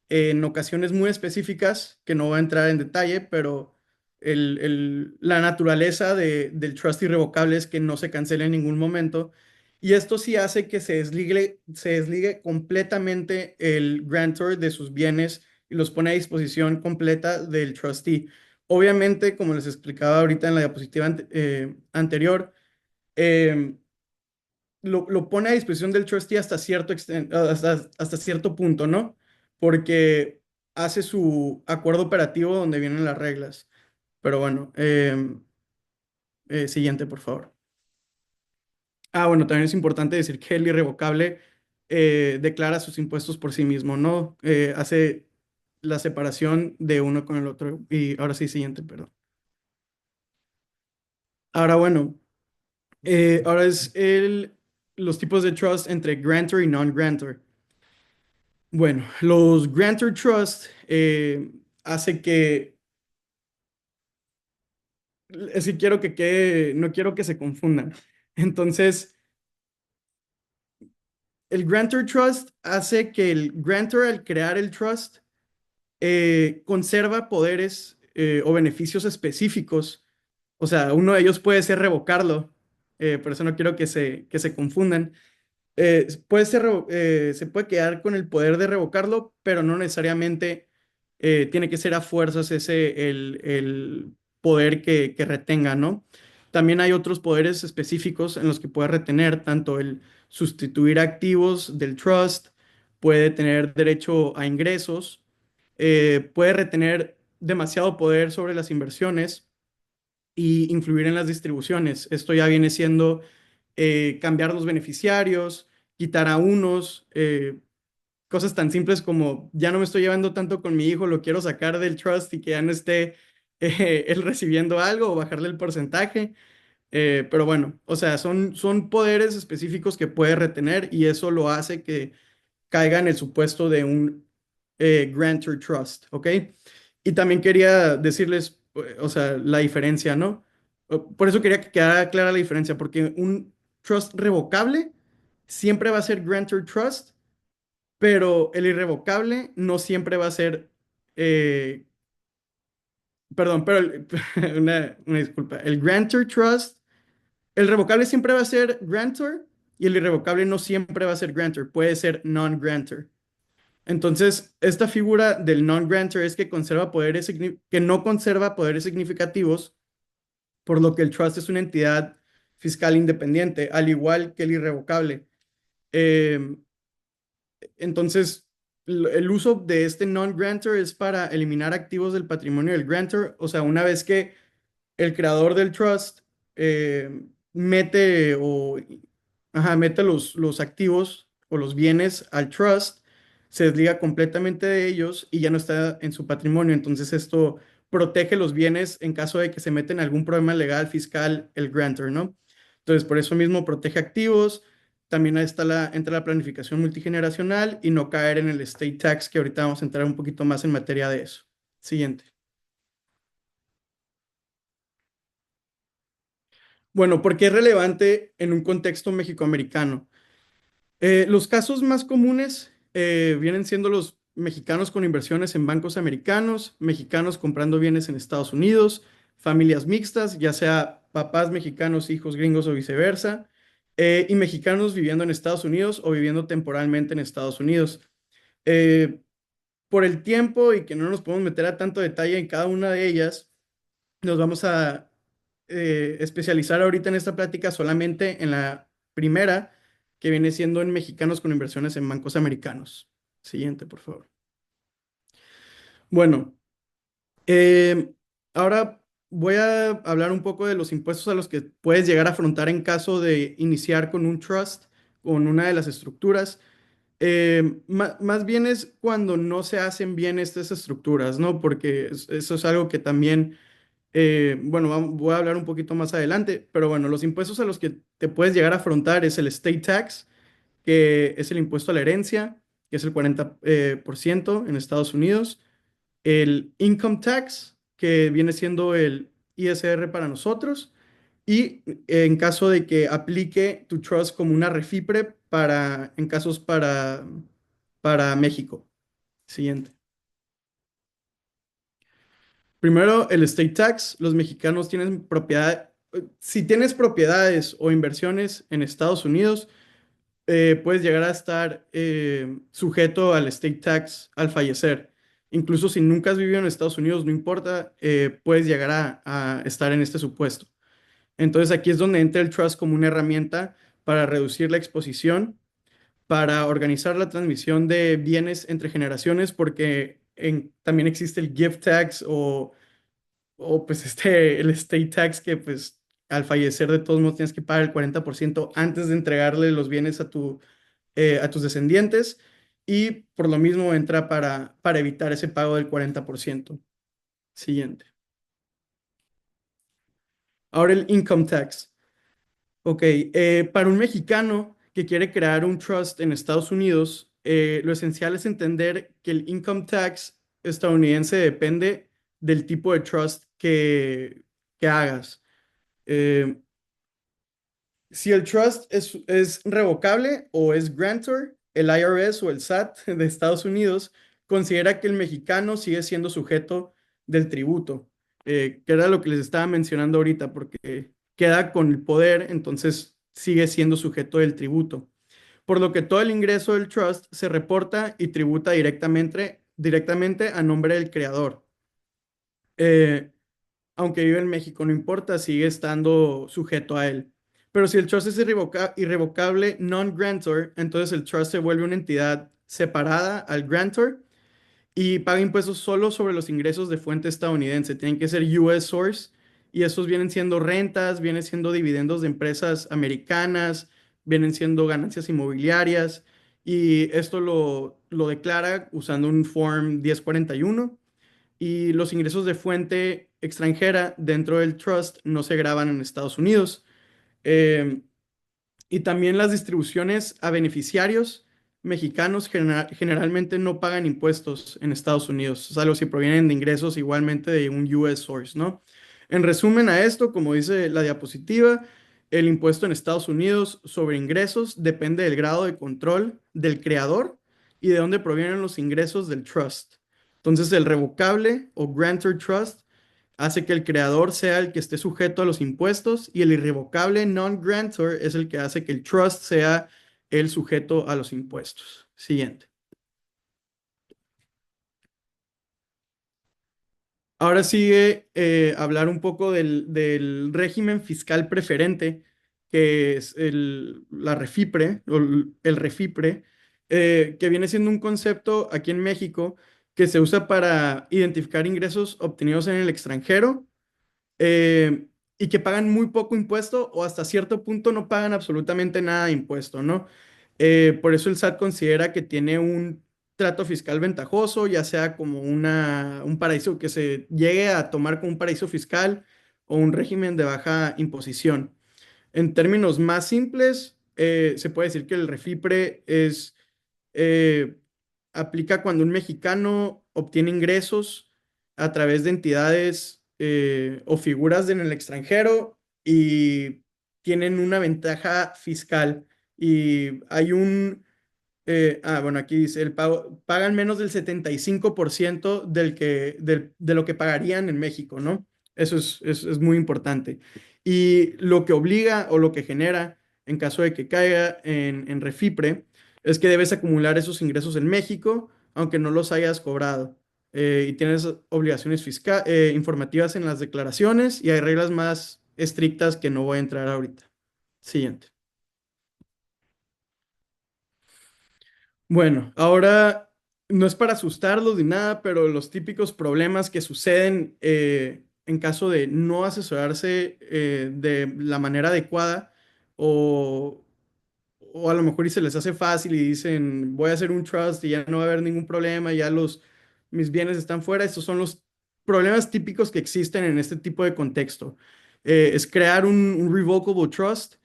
en ocasiones muy específicas, que no voy a entrar en detalle, pero la naturaleza del trust irrevocable es que no se cancele en ningún momento. Y esto sí hace que se desligue completamente el grantor de sus bienes y los pone a disposición completa del trustee. Obviamente, como les explicaba ahorita en la diapositiva anterior, eh, lo pone a disposición del trustee hasta cierto punto, ¿no? Porque hace su acuerdo operativo donde vienen las reglas. Pero bueno, siguiente, por favor. Bueno, también es importante decir que el irrevocable declara sus impuestos por sí mismo, ¿no? Hace la separación de uno con el otro. Y ahora sí, siguiente, perdón. Ahora, bueno, ahora es los tipos de trust entre grantor y non-grantor. Bueno, los grantor trust hace que, es que quiero que quede, no quiero que se confundan. Entonces, el grantor trust hace que el grantor al crear el trust conserva poderes o beneficios específicos. O sea, uno de ellos puede ser revocarlo. Por eso no quiero que se confundan. Se puede quedar con el poder de revocarlo, pero no necesariamente tiene que ser a fuerzas el poder que retenga, ¿no? También hay otros poderes específicos en los que puede retener, tanto el sustituir activos del trust, puede tener derecho a ingresos, puede retener demasiado poder sobre las inversiones y influir en las distribuciones. Esto ya viene siendo cambiar los beneficiarios, quitar a unos, cosas tan simples como ya no me estoy llevando tanto con mi hijo, lo quiero sacar del trust y que ya no esté él recibiendo algo o bajarle el porcentaje. Pero bueno, o sea, son poderes específicos que puede retener y eso lo hace que caiga en el supuesto de un grantor trust, ¿ok? Y también quería decirles, o sea, la diferencia, ¿no? Por eso quería que quedara clara la diferencia, porque un trust revocable siempre va a ser grantor trust, pero el irrevocable no siempre va a ser, eh, Perdón, pero una disculpa. El grantor trust, el revocable siempre va a ser grantor y el irrevocable no siempre va a ser grantor, puede ser non-grantor. Entonces, esta figura del non-grantor es que conserva poderes, que no conserva poderes significativos, por lo que el trust es una entidad fiscal independiente, al igual que el irrevocable. Eh, entonces, el uso de este non-grantor es para eliminar activos del patrimonio del grantor. O sea, una vez que el creador del trust mete mete los activos o los bienes al trust, se desliga completamente de ellos y ya no está en su patrimonio. Entonces, esto protege los bienes en caso de que se meta en algún problema legal, fiscal, el grantor, ¿no? Entonces, por eso mismo protege activos. También entra la planificación multigeneracional y no caer en el estate tax, que ahorita vamos a entrar un poquito más en materia de eso. Siguiente. Bueno, ¿por qué es relevante en un contexto mexicoamericano? Los casos más comunes vienen siendo los mexicanos con inversiones en bancos americanos, mexicanos comprando bienes en Estados Unidos, familias mixtas, ya sea papás mexicanos, hijos gringos o viceversa, y mexicanos viviendo en Estados Unidos o viviendo temporalmente en Estados Unidos. Eh, por el tiempo y que no nos podemos meter a tanto detalle en cada una de ellas, nos vamos a especializar ahorita en esta plática solamente en la primera, que viene siendo en mexicanos con inversiones en bancos americanos. Siguiente, por favor. Bueno, eh, ahora voy a hablar un poco de los impuestos a los que puedes llegar a afrontar en caso de iniciar con un trust, con una de las estructuras. Más bien es cuando no se hacen bien estas estructuras, ¿no? Porque eso es algo que también bueno, voy a hablar un poquito más adelante, pero bueno, los impuestos a los que te puedes llegar a afrontar es el estate tax, que es el impuesto a la herencia, que es el 40% en Estados Unidos, el income tax, que viene siendo el ISR para nosotros, y en caso de que aplique tu trust como una refipre en casos para México. Siguiente. Primero, el estate tax. Los mexicanos tienen propiedad. Si tienes propiedades o inversiones en Estados Unidos, puedes llegar a estar sujeto al estate tax al fallecer. Incluso si nunca has vivido en Estados Unidos, no importa, puedes llegar a estar en este supuesto. Entonces aquí es donde entra el trust como una herramienta para reducir la exposición, para organizar la transmisión de bienes entre generaciones, porque también existe el gift tax o pues el estate tax que pues al fallecer de todos modos tienes que pagar el 40% antes de entregarle los bienes a tus descendientes y por lo mismo entra para evitar ese pago del 40%. Siguiente. Ahora el income tax. Ok, para un mexicano que quiere crear un trust en Estados Unidos, lo esencial es entender que el income tax estadounidense depende del tipo de trust que hagas. Eh, si el trust es revocable o es grantor, el IRS o el SAT de Estados Unidos considera que el mexicano sigue siendo sujeto del tributo, que era lo que les estaba mencionando ahorita, porque queda con el poder, entonces sigue siendo sujeto del tributo. Por lo que todo el ingreso del trust se reporta y tributa directamente a nombre del creador. Eh, Aunque vive en México, no importa, sigue estando sujeto a él. Pero si el trust es irrevocable, non-grantor, entonces el trust se vuelve una entidad separada al grantor y paga impuestos solo sobre los ingresos de fuente estadounidense. Tienen que ser US source y esos vienen siendo rentas, vienen siendo dividendos de empresas americanas, vienen siendo ganancias inmobiliarias y esto lo declara usando un Form 1041 y los ingresos de fuente extranjera dentro del trust no se graban en Estados Unidos. Eh, y también las distribuciones a beneficiarios mexicanos generalmente no pagan impuestos en Estados Unidos, salvo si provienen de ingresos igualmente de un US source, ¿no? En resumen a esto, como dice la diapositiva, el impuesto en Estados Unidos sobre ingresos depende del grado de control del creador y de dónde provienen los ingresos del trust. Entonces, el revocable o grantor trust hace que el creador sea el que esté sujeto a los impuestos y el irrevocable non-grantor es el que hace que el trust sea el sujeto a los impuestos. Siguiente. Ahora sigue hablar un poco del régimen fiscal preferente, que es la REFIPRE, o el REFIPRE, que viene siendo un concepto aquí en México que se usa para identificar ingresos obtenidos en el extranjero y que pagan muy poco impuesto o hasta cierto punto no pagan absolutamente nada de impuesto, ¿no? Por eso el SAT considera que tiene un trato fiscal ventajoso, ya sea como un paraíso que se llegue a tomar como un paraíso fiscal o un régimen de baja imposición. En términos más simples, se puede decir que el REFIPRE eh, aplica cuando un mexicano obtiene ingresos a través de entidades o figuras en el extranjero y tienen una ventaja fiscal. Y hay bueno, aquí dice, pagan menos del 75% de lo que pagarían en México, ¿no? Eso es muy importante. Y lo que obliga o lo que genera, en caso de que caiga en Refipre, es que debes acumular esos ingresos en México, aunque no los hayas cobrado. Y tienes obligaciones informativas en las declaraciones y hay reglas más estrictas que no voy a entrar ahorita. Siguiente. Bueno, ahora no es para asustarlos ni nada, pero los típicos problemas que suceden en caso de no asesorarse de la manera adecuada o, o a lo mejor y se les hace fácil y dicen voy a hacer un trust y ya no va a haber ningún problema, mis bienes están fuera. Estos son los problemas típicos que existen en este tipo de contexto. Es crear un revocable trust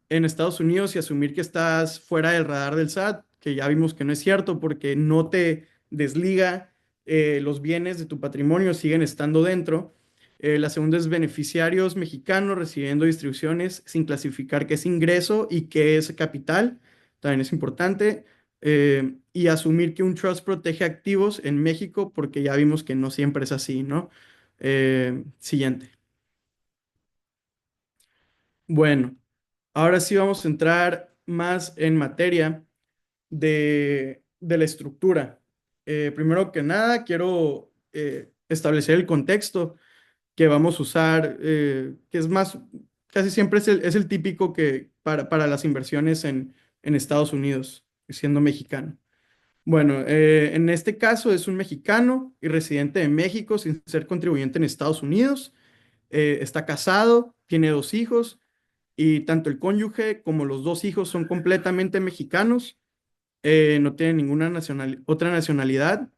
en Estados Unidos y asumir que estás fuera del radar del SAT, que ya vimos que no es cierto porque no te desliga, los bienes de tu patrimonio siguen estando dentro. La segunda es beneficiarios mexicanos recibiendo distribuciones sin clasificar qué es ingreso y qué es capital. También es importante. Y asumir que un trust protege activos en México porque ya vimos que no siempre es así, ¿no? Siguiente. Bueno, ahora sí vamos a entrar más en materia de la estructura. Primero que nada, quiero establecer el contexto que vamos a usar, que es más, casi siempre es el típico que para las inversiones en Estados Unidos, siendo mexicano. Bueno, en este caso es un mexicano y residente de México sin ser contribuyente en Estados Unidos. Está casado, tiene 2 hijos y tanto el cónyuge como los 2 hijos son completamente mexicanos, no tienen ninguna otra nacionalidad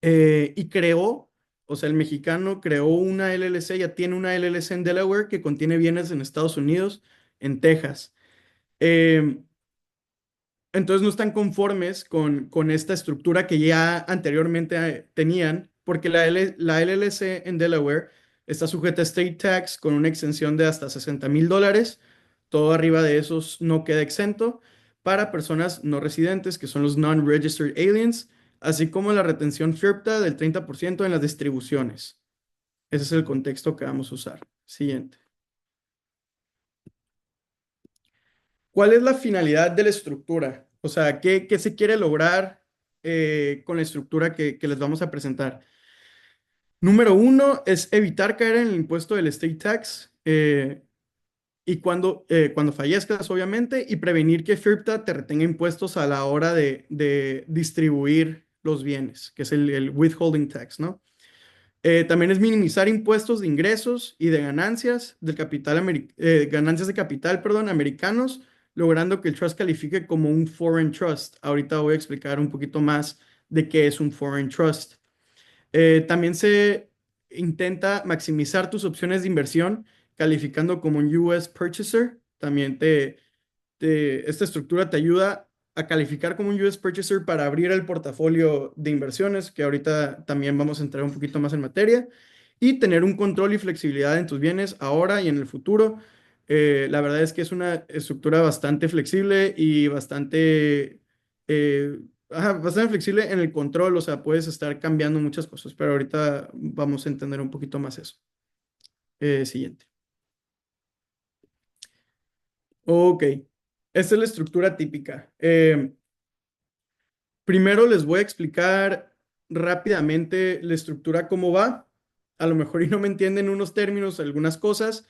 y o sea, el mexicano creó una LLC, ya tiene una LLC en Delaware que contiene bienes en Estados Unidos, en Texas. Em, entonces no están conformes con esta estructura que ya anteriormente tenían, porque la LLC en Delaware está sujeta a state tax con una exención de hasta $60,000. Todo arriba de esos no queda exento para personas no residentes, que son los non-registered aliens, así como la retención FIRPTA del 30% en las distribuciones. Ese es el contexto que vamos a usar. Siguiente. ¿Cuál es la finalidad de la estructura? O sea, ¿qué se quiere lograr con la estructura que les vamos a presentar? Número uno es evitar caer en el impuesto del estate tax y cuando fallezcas, obviamente, y prevenir que FIRPTA te retenga impuestos a la hora de distribuir los bienes, que es el withholding tax, ¿no? También es minimizar impuestos de ingresos y de ganancias ganancias de capital, perdón, americanos, logrando que el trust califique como un foreign trust. Ahorita voy a explicar un poquito más de qué es un foreign trust. También se intenta maximizar tus opciones de inversión, calificando como un US purchaser. También esta estructura te ayuda a calificar como un US Purchaser para abrir el portafolio de inversiones, que ahorita también vamos a entrar un poquito más en materia, y tener un control y flexibilidad en tus bienes ahora y en el futuro. La verdad es que es una estructura bastante flexible y bastante bastante flexible en el control, o sea, puedes estar cambiando muchas cosas, pero ahorita vamos a entender un poquito más eso. Siguiente. Ok, esta es la estructura típica. Primero les voy a explicar rápidamente la estructura cómo va. A lo mejor y no me entienden unos términos, algunas cosas,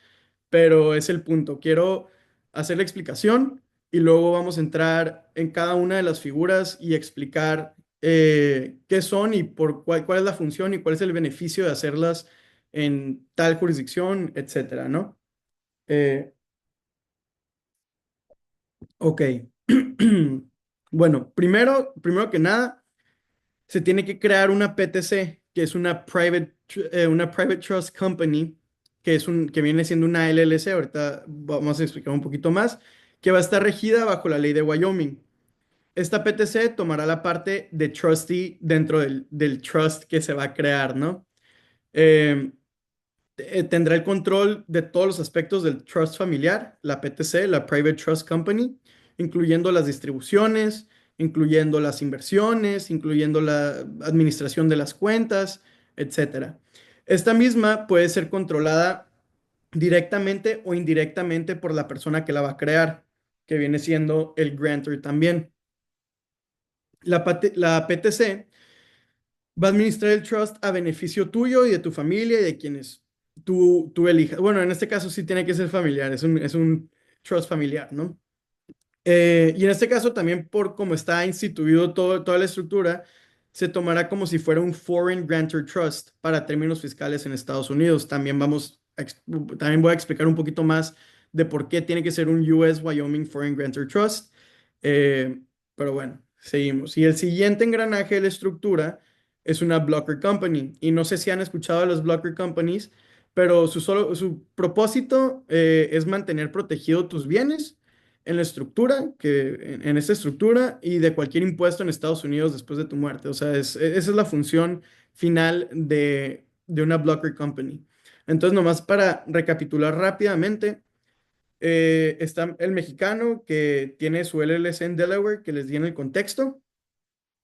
pero es el punto. Quiero hacer la explicación y luego vamos a entrar en cada una de las figuras y explicar qué son y cuál es la función y cuál es el beneficio de hacerlas en tal jurisdicción, etcétera, ¿no? Eh, ok. Bueno, primero que nada, se tiene que crear una PTC, que es una Private Trust Company, que viene siendo una LLC. Ahorita vamos a explicar un poquito más, que va a estar regida bajo la ley de Wyoming. Esta PTC tomará la parte de trustee dentro del trust que se va a crear, ¿no? Eh, Tendrá el control de todos los aspectos del trust familiar, la PTC, la Private Trust Company, incluyendo las distribuciones, incluyendo las inversiones, incluyendo la administración de las cuentas, etcétera. Esta misma puede ser controlada directamente o indirectamente por la persona que la va a crear, que viene siendo el grantor también. La PTC va a administrar el trust a beneficio tuyo y de tu familia y de quienes tú elijas. Bueno, en este caso sí tiene que ser familiar, es un trust familiar, ¿no? Y en este caso también por cómo está instituido toda la estructura, se tomará como si fuera un Foreign Grantor Trust para términos fiscales en Estados Unidos. También voy a explicar un poquito más de por qué tiene que ser un US Wyoming Foreign Grantor Trust. Eh, pero bueno, seguimos. Y el siguiente engranaje de la estructura es una Blocker Company. Y no sé si han escuchado de las Blocker Companies, pero su propósito es mantener protegido tus bienes en la estructura, en esta estructura y de cualquier impuesto en Estados Unidos después de tu muerte. O sea, esa es la función final de una Blocker Company. Entonces, nomás para recapitular rápidamente, está el mexicano que tiene su LLC en Delaware, que les di en el contexto.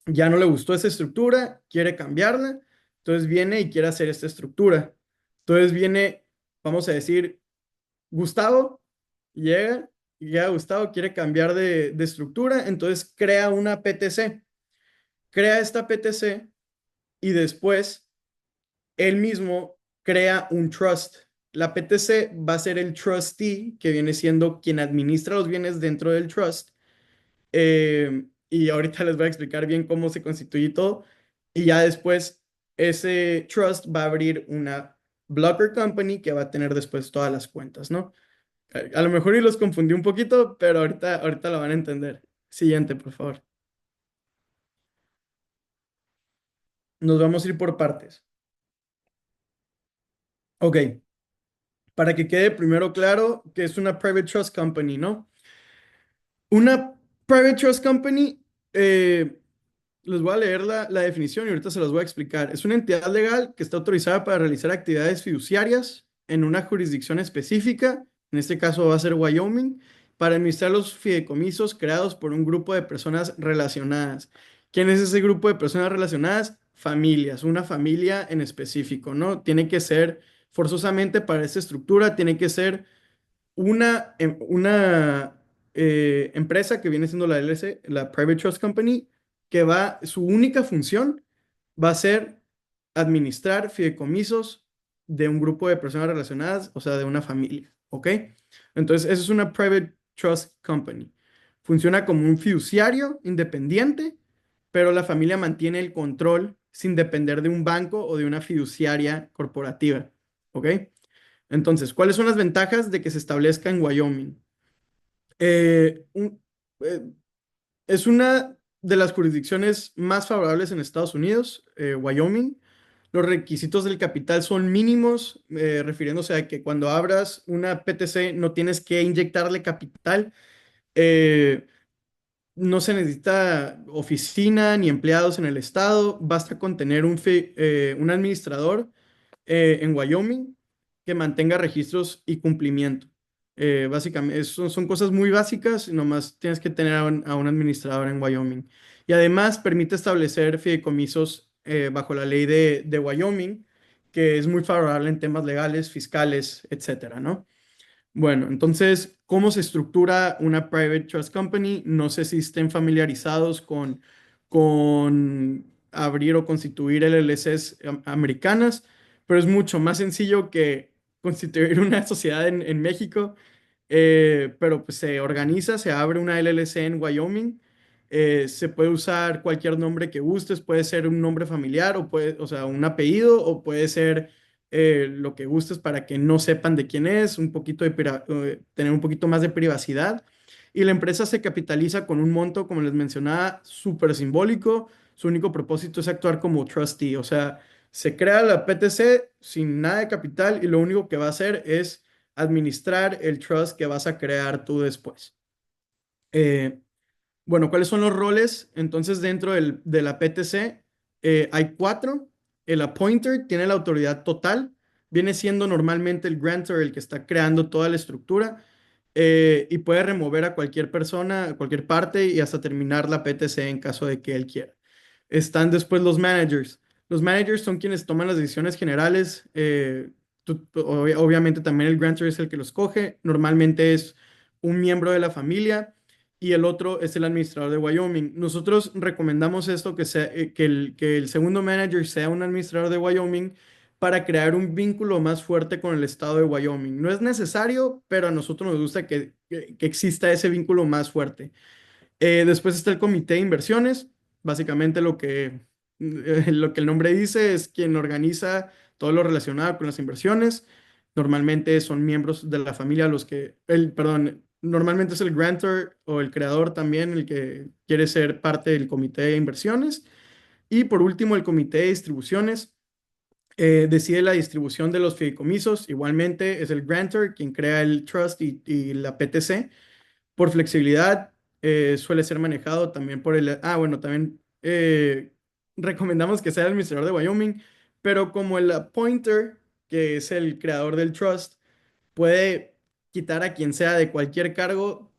Ya no le gustó esa estructura, quiere cambiarla, entonces viene y quiere hacer esta estructura. Entonces viene, vamos a decir, Gustavo, llega, y ya Gustavo quiere cambiar de estructura, entonces crea una PTC. Crea esta PTC y después él mismo crea un trust. La PTC va a ser el trustee, que viene siendo quien administra los bienes dentro del trust. Y ahorita les voy a explicar bien cómo se constituye todo. Y ya después ese trust va a abrir una Blocker Company que va a tener después todas las cuentas, ¿no? A lo mejor y los confundí un poquito, pero ahorita lo van a entender. Siguiente, por favor. Nos vamos a ir por partes. Ok, para que quede primero claro que es una Private Trust Company, ¿no? Una Private Trust Company, les voy a leer la definición y ahorita se las voy a explicar. Es una entidad legal que está autorizada para realizar actividades fiduciarias en una jurisdicción específica, en este caso va a ser Wyoming, para administrar los fideicomisos creados por un grupo de personas relacionadas. ¿Quién es ese grupo de personas relacionadas? Familias, una familia en específico, ¿no? Tiene que ser, forzosamente para esta estructura, tiene que ser una empresa que viene siendo la LLC, la Private Trust Company, su única función va a ser administrar fideicomisos de un grupo de personas relacionadas, o sea, de una familia, ¿ok? Entonces, eso es una Private Trust Company. Funciona como un fiduciario independiente, pero la familia mantiene el control sin depender de un banco o de una fiduciaria corporativa, ¿ok? Entonces, ¿cuáles son las ventajas de que se establezca en Wyoming? Eh, un- eh, es una de las jurisdicciones más favorables en Estados Unidos, Wyoming. Los requisitos del capital son mínimos, refiriéndose a que cuando abras una PTC no tienes que inyectarle capital. Eh, no se necesita oficina ni empleados en el estado, basta con tener un administrador en Wyoming que mantenga registros y cumplimiento. Básicamente, son cosas muy básicas y nomás tienes que tener a un administrador en Wyoming. Y además permite establecer fideicomisos bajo la ley de Wyoming, que es muy favorable en temas legales, fiscales, etcétera, ¿no? Bueno, entonces, ¿cómo se estructura una Private Trust Company? No sé si estén familiarizados con abrir o constituir LLCs americanas, pero es mucho más sencillo que constituir una sociedad en México. Pero pues se organiza, se abre una LLC en Wyoming. Se puede usar cualquier nombre que gustes, puede ser un nombre familiar o sea, un apellido, o puede ser lo que gustes para que no sepan de quién es, tener un poquito más de privacidad. Y la empresa se capitaliza con un monto, como les mencionaba, súper simbólico. Su único propósito es actuar como trustee, o sea, se crea la PTC sin nada de capital y lo único que va a hacer es administrar el trust que vas a crear tú después. Bueno, ¿cuáles son los roles? Entonces, dentro de la PTC hay cuatro. El appointer tiene la autoridad total. Viene siendo normalmente el grantor el que está creando toda la estructura y puede remover a cualquier persona, a cualquier parte y hasta terminar la PTC en caso de que él quiera. Están después los managers. Los managers son quienes toman las decisiones generales. Obviamente también el grantor es el que los coge. Normalmente es un miembro de la familia y el otro es el administrador de Wyoming. Nosotros recomendamos esto, que el segundo manager sea un administrador de Wyoming para crear un vínculo más fuerte con el estado de Wyoming. No es necesario, pero a nosotros nos gusta que exista ese vínculo más fuerte. Después está el comité de inversiones. Básicamente lo que el nombre dice es quien organiza todo lo relacionado con las inversiones. Normalmente son miembros de la familia perdón, normalmente es el grantor o el creador también el que quiere ser parte del comité de inversiones. Y por último, el comité de distribuciones decide la distribución de los fideicomisos. Igualmente es el grantor quien crea el trust y la PTC. Por flexibilidad, suele ser manejado también bueno, también recomendamos que sea el administrador de Wyoming, pero como el appointer, que es el creador del trust, puede quitar a quien sea de cualquier cargo,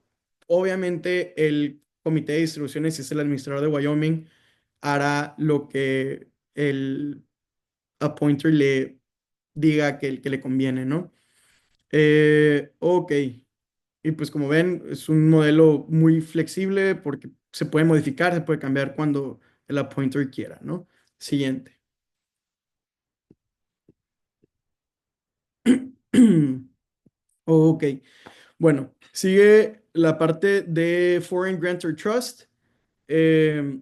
obviamente el comité de distribuciones, si es el administrador de Wyoming, hará lo que el appointer le diga que le conviene, ¿no? Ok. Y pues como ven, es un modelo muy flexible porque se puede modificar, se puede cambiar cuando el appointer quiera, ¿no? Siguiente. Ok. Bueno, sigue la parte de Foreign Grantor Trust. Eh,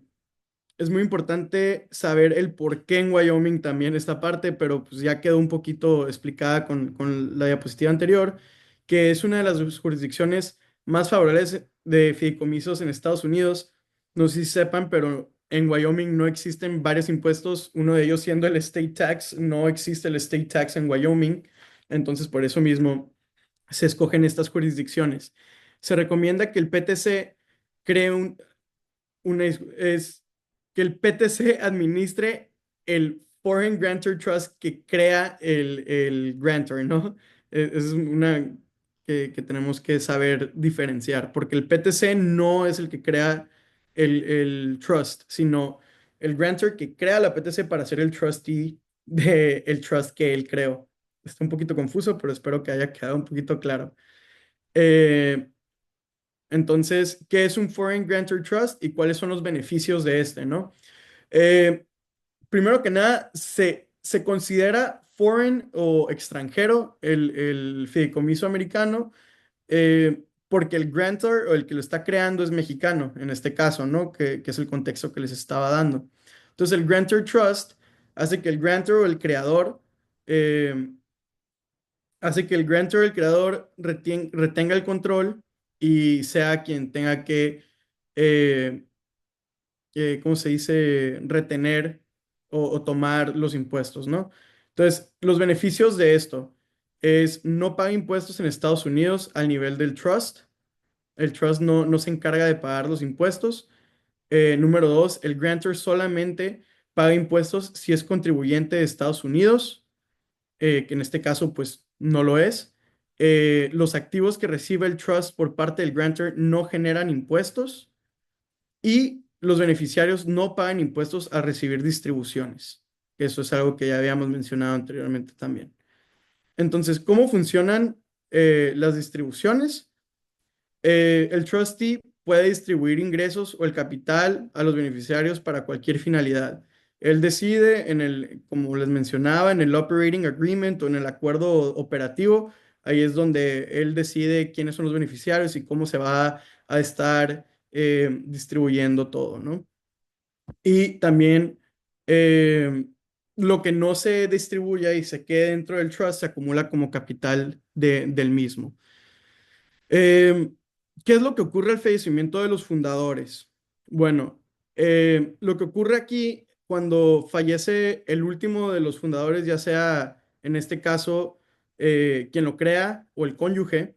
es muy importante saber el por qué en Wyoming también esta parte, pero pues ya quedó un poquito explicada con la diapositiva anterior, que es una de las jurisdicciones más favorables de fideicomisos en Estados Unidos. No sé si sepan, pero en Wyoming no existen varios impuestos, uno de ellos siendo el state tax. No existe el state tax en Wyoming, entonces por eso mismo se escogen estas jurisdicciones. Se recomienda que el PTC cree es que el PTC administre el Foreign Grantor Trust que crea el grantor, ¿no? Es una que tenemos que saber diferenciar, porque el PTC no es el que crea el trust, sino el grantor que crea la PTC para ser el trustee del trust que él creó. Está un poquito confuso, pero espero que haya quedado un poquito claro. Entonces, ¿qué es un Foreign Grantor Trust y cuáles son los beneficios de este, no? Eh, Primero que nada, se considera foreign o extranjero el fideicomiso americano porque el grantor o el que lo está creando es mexicano, en este caso, ¿no? Que es el contexto que les estaba dando. Entonces, el Grantor Trust hace que el grantor o el creador eh, hace que el grantor, el creador, retenga el control y sea quien tenga eh, ¿cómo se dice?, retener o tomar los impuestos, ¿no? Entonces, los beneficios de esto es no paga impuestos en Estados Unidos al nivel del trust. El trust no se encarga de pagar los impuestos. Número dos, el grantor solamente paga impuestos si es contribuyente de Estados Unidos, que en este caso, pues, no lo es. los activos que recibe el trust por parte del grantor no generan impuestos y los beneficiarios no pagan impuestos al recibir distribuciones. Eso es algo que ya habíamos mencionado anteriormente también. Entonces, ¿cómo funcionan las distribuciones? El trustee puede distribuir ingresos o el capital a los beneficiarios para cualquier finalidad. Él decide como les mencionaba, en el operating agreement o en el acuerdo operativo, ahí es donde él decide quiénes son los beneficiarios y cómo se va a estar distribuyendo todo, ¿no? Y también lo que no se distribuya y se quede dentro del trust se acumula como capital del mismo. ¿Qué es lo que ocurre al fallecimiento de los fundadores? Bueno, lo que ocurre aquí cuando fallece el último de los fundadores, ya sea en este caso quien lo crea o el cónyuge,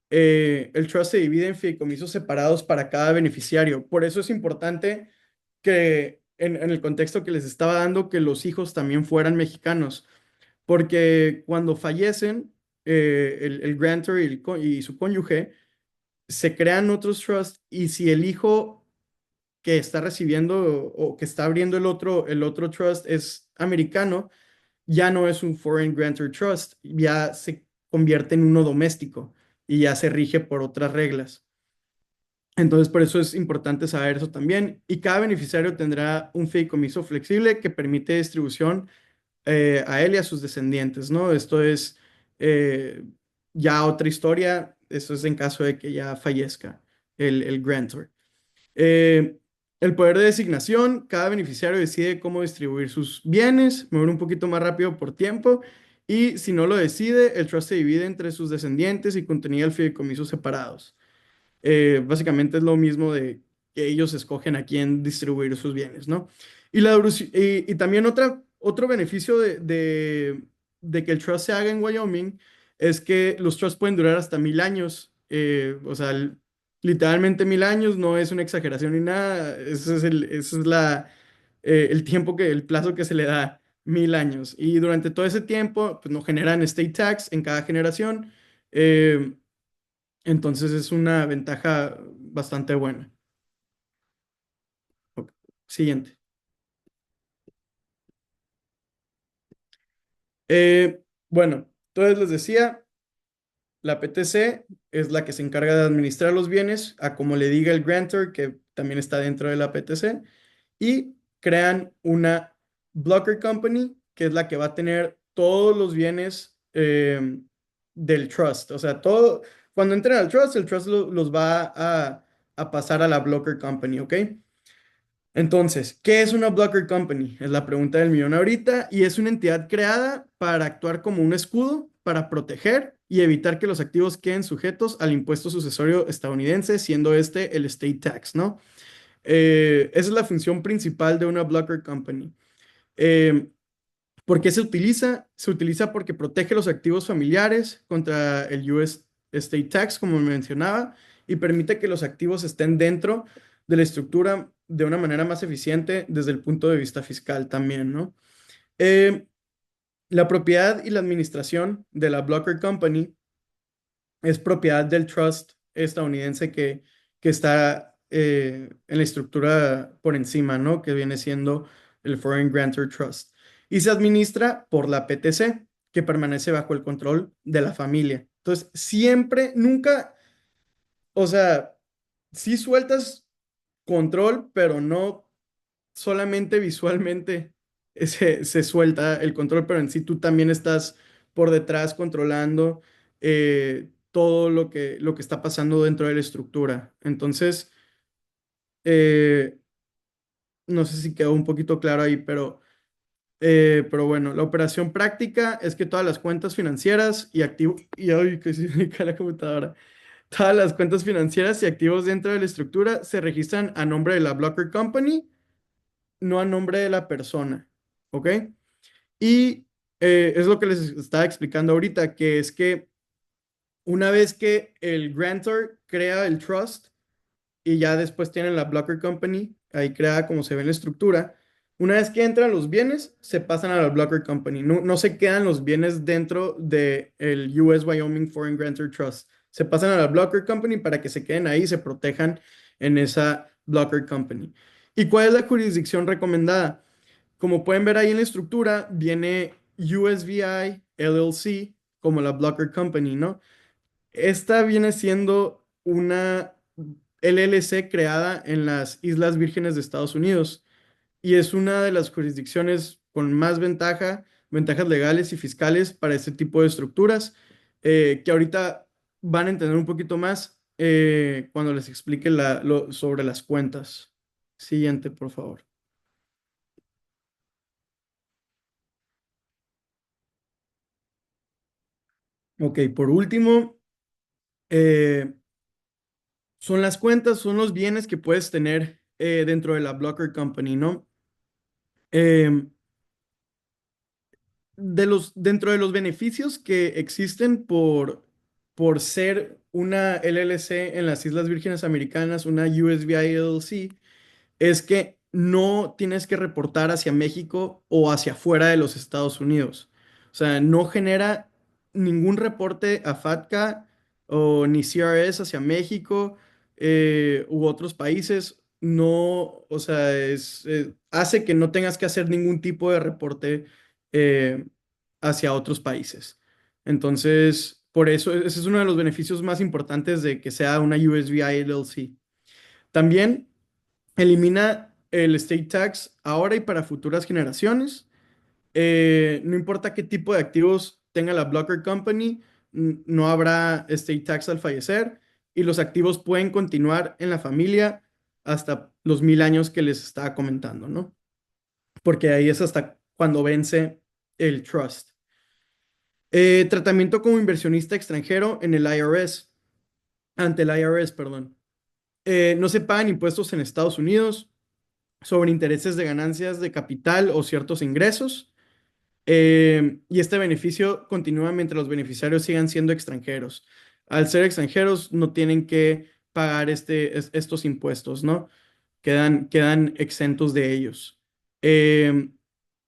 el trust se divide en fideicomisos separados para cada beneficiario. Por eso es importante que en el contexto que les estaba dando, que los hijos también fueran mexicanos, porque cuando fallecen el grantor y su cónyuge, se crean otros trusts y si el hijo que está recibiendo o que está abriendo el otro trust es americano, ya no es un Foreign Grantor Trust, ya se convierte en uno doméstico y ya se rige por otras reglas. Entonces, por eso es importante saber eso también. Y cada beneficiario tendrá un fideicomiso flexible que permite distribución a él y a sus descendientes, ¿no? Esto es ya otra historia. Esto es en caso de que ya fallezca el grantor. Eh, el poder de designación, cada beneficiario decide cómo distribuir sus bienes, mover un poquito más rápido por tiempo, y si no lo decide, el trust se divide entre sus descendientes y contenía el fideicomiso separados. Básicamente es lo mismo de que ellos escogen a quién distribuir sus bienes, ¿no? Y también otro beneficio de que el trust se haga en Wyoming es que los trusts pueden durar hasta 1000 años. O sea, literalmente 1000 años no es una exageración ni nada. El tiempo el plazo que se le da, 1000 años. Y durante todo ese tiempo, pues no generan state tax en cada generación. Eh, entonces es una ventaja bastante buena. Ok, siguiente. Bueno, entonces les decía, la PTC es la que se encarga de administrar los bienes a como le diga el grantor, que también está dentro de la PTC, y crean una blocker company, que es la que va a tener todos los bienes del trust. O sea, cuando entren al trust, el trust los va a pasar a la blocker company, ¿ok? Entonces, ¿qué es una blocker company? Es la pregunta del millón ahorita y es una entidad creada para actuar como un escudo para proteger y evitar que los activos queden sujetos al impuesto sucesorio estadounidense, siendo este el state tax, ¿no? Esa es la función principal de una blocker company. Eh, ¿Por qué se utiliza? Se utiliza porque protege los activos familiares contra el US State Tax, como mencionaba, y permite que los activos estén dentro de la estructura de una manera más eficiente desde el punto de vista fiscal también, ¿no? Eh, la propiedad y la administración de la Blocker Company es propiedad del trust estadounidense que está en la estructura por encima, ¿no? Que viene siendo el Foreign Grantor Trust. Y se administra por la PTC, que permanece bajo el control de la familia. Entonces, siempre, nunca, o sea, sí sueltas control, pero no solamente visualmente se suelta el control, pero en sí tú también estás por detrás controlando todo lo que está pasando dentro de la estructura. Entonces, eh, no sé si quedó un poquito claro ahí, pero bueno, la operación práctica es que todas las cuentas financieras y activos, y ay, que se me cae la computadora. Todas las cuentas financieras y activos dentro de la estructura se registran a nombre de la Blocker Company, no a nombre de la persona, ¿ok? Y es lo que les estaba explicando ahorita, que es que una vez que el grantor crea el trust y ya después tienen la blocker company, ahí creada como se ve en la estructura, Una vez que entran los bienes, se pasan a la Blocker Company. No, no se quedan los bienes dentro del US Wyoming Foreign Grantor Trust. Se pasan a la Blocker Company para que se queden ahí y se protejan en esa Blocker Company. ¿Y cuál es la jurisdicción recomendada? Como pueden ver ahí en la estructura, viene USVI LLC como la Blocker Company, ¿no? Esta viene siendo una LLC creada en las Islas Vírgenes de Estados Unidos y es una de las jurisdicciones con más ventajas legales y fiscales para este tipo de estructuras, que ahorita van a entender un poquito más cuando les explique sobre las cuentas. Siguiente, por favor. Ok, por último, eh, son las cuentas, son los bienes que puedes tener dentro de la Blocker Company, ¿no? Em, dentro de los beneficios que existen por ser una LLC en las Islas Vírgenes Americanas, una USVI LLC, es que no tienes que reportar hacia México o hacia fuera de los Estados Unidos. O sea, no genera ningún reporte a FATCA o ni CRS hacia México u otros países. No, o sea, hace que no tengas que hacer ningún tipo de reporte eh, hacia otros países. Entonces, por eso, ese es uno de los beneficios más importantes de que sea una USVI LLC. También elimina el estate tax ahora y para futuras generaciones. No importa qué tipo de activos tenga la Blocker Company, no habrá estate tax al fallecer y los activos pueden continuar en la familia hasta los 1000 años que les estaba comentando, ¿no? Porque ahí es hasta cuando vence el trust. Tratamiento como inversionista extranjero en el IRS, ante el IRS, perdón. No se pagan impuestos en Estados Unidos sobre intereses de ganancias de capital o ciertos ingresos. Y este beneficio continúa mientras los beneficiarios sigan siendo extranjeros. Al ser extranjeros no tienen que pagar estos impuestos, ¿no? Quedan exentos de ellos.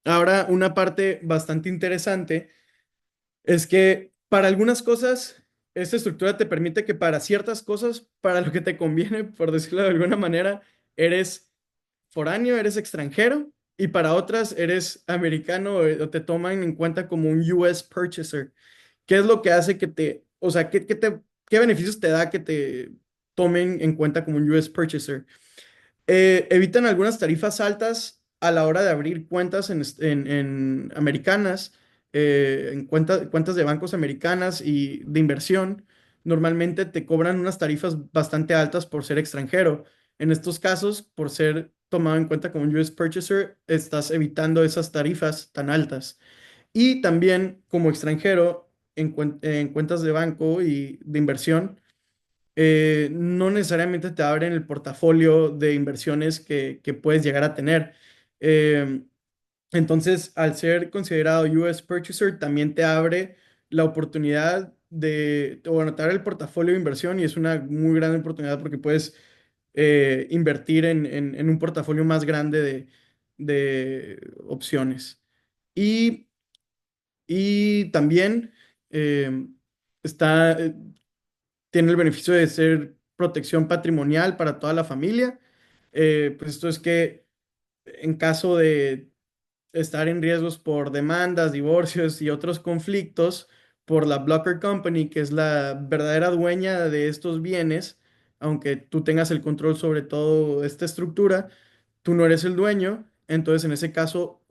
Ahora, una parte bastante interesante es que para algunas cosas, esta estructura te permite que para ciertas cosas, para lo que te conviene, por decirlo de alguna manera, eres foráneo, eres extranjero, y para otras eres americano o te toman en cuenta como un US purchaser. ¿Qué es lo que hace o sea, qué beneficios te da que te tomen en cuenta como un US purchaser? Evitan algunas tarifas altas a la hora de abrir cuentas en americanas, en cuentas de bancos americanas y de inversión. Normalmente te cobran unas tarifas bastante altas por ser extranjero. En estos casos, por ser tomado en cuenta como un US purchaser, estás evitando esas tarifas tan altas. Y también como extranjero en cuentas de banco y de inversión no necesariamente te abren el portafolio de inversiones que puedes llegar a tener. Eh, entonces, al ser considerado US Purchaser, también te abre la oportunidad bueno, te abre el portafolio de inversión y es una muy gran oportunidad porque puedes invertir en un portafolio más grande de opciones. Y, y también eh, está, tiene el beneficio de ser protección patrimonial para toda la familia. Pues esto es que en caso de estar en riesgos por demandas, divorcios y otros conflictos por la Blocker Company, que es la verdadera dueña de estos bienes, aunque tú tengas el control sobre toda esta estructura, tú no eres el dueño, entonces en ese caso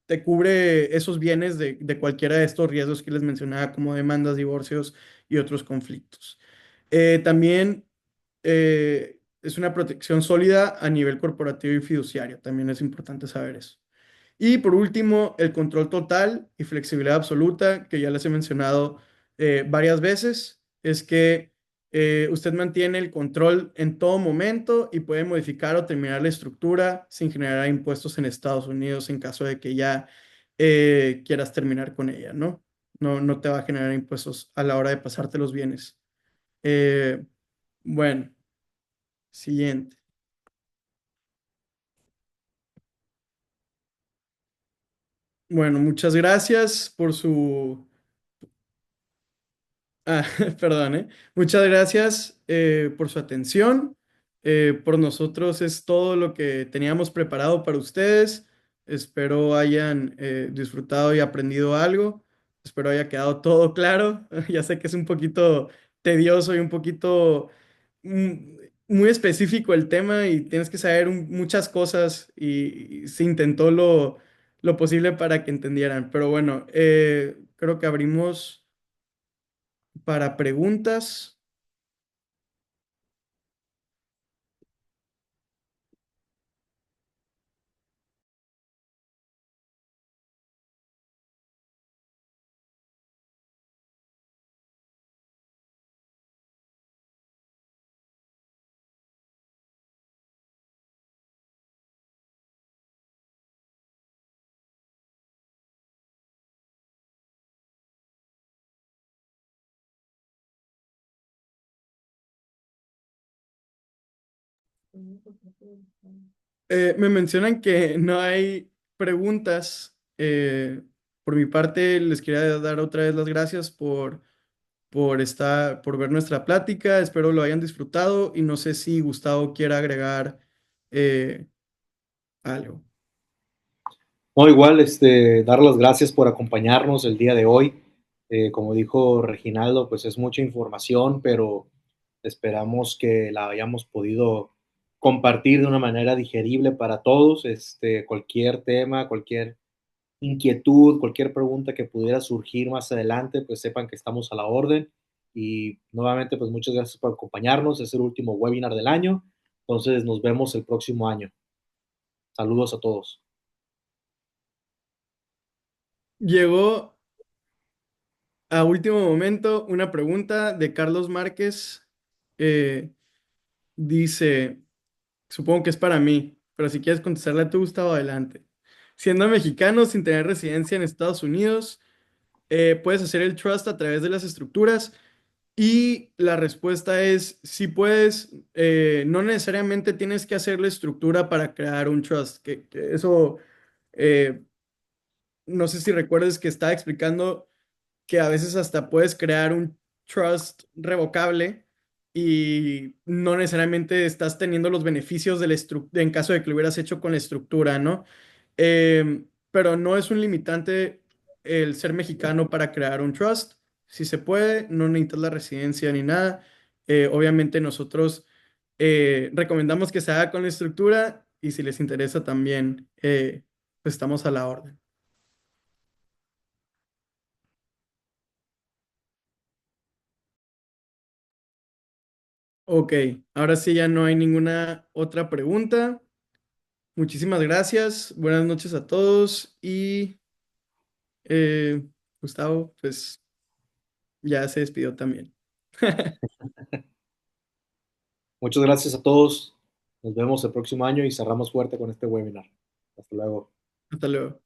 te cubre esos bienes de cualquiera de estos riesgos que les mencionaba, como demandas, divorcios y otros conflictos. También es una protección sólida a nivel corporativo y fiduciario, también es importante saber eso. Y por último, el control total y flexibilidad absoluta, que ya les he mencionado varias veces, es que usted mantiene el control en todo momento y puede modificar o terminar la estructura sin generar impuestos en Estados Unidos en caso de que ya quieras terminar con ella, ¿no? No te va a generar impuestos a la hora de pasarte los bienes. Eh, bueno, siguiente. Bueno, muchas gracias por su... Ah, perdón, ¿eh? Muchas gracias por su atención. Por nosotros es todo lo que teníamos preparado para ustedes. Espero hayan disfrutado y aprendido algo. Espero haya quedado todo claro. Ya sé que es un poquito tedioso y un poquito mm, muy específico el tema y tienes que saber muchas cosas y se intentó lo posible para que entendieran. Pero bueno, creo que abrimos para preguntas. Me mencionan que no hay preguntas. Por mi parte, les quería dar otra vez las gracias por ver nuestra plática. Espero lo hayan disfrutado y no sé si Gustavo quiera agregar eh, algo. No, igual, dar las gracias por acompañarnos el día de hoy. Como dijo Reginaldo, pues es mucha información, pero esperamos que la hayamos podido compartir de una manera digerible para todos. Cualquier tema, cualquier inquietud, cualquier pregunta que pudiera surgir más adelante, pues sepan que estamos a la orden. Y nuevamente, pues muchas gracias por acompañarnos. Es el último webinar del año. Entonces, nos vemos el próximo año. Saludos a todos. Llegó a último momento una pregunta de Carlos Márquez. Eh, dice, supongo que es para mí, pero si quieres contestarla tú, Gustavo, adelante. Siendo mexicano sin tener residencia en Estados Unidos, puedes hacer el trust a través de las estructuras y la respuesta es si puedes, no necesariamente tienes que hacer la estructura para crear un trust, que eso, eh, no sé si recuerdes que estaba explicando que a veces hasta puedes crear un trust revocable y no necesariamente estás teniendo los beneficios de la en caso de que lo hubieras hecho con la estructura, ¿no? Pero no es un limitante el ser mexicano para crear un trust. Si se puede, no necesitas la residencia ni nada. Obviamente nosotros recomendamos que se haga con la estructura y si les interesa también, pues estamos a la orden. Ok, ahora sí ya no hay ninguna otra pregunta. Muchísimas gracias, buenas noches a todos y Gustavo, pues ya se despidió también. Muchas gracias a todos. Nos vemos el próximo año y cerramos fuerte con este webinar. Hasta luego. Hasta luego.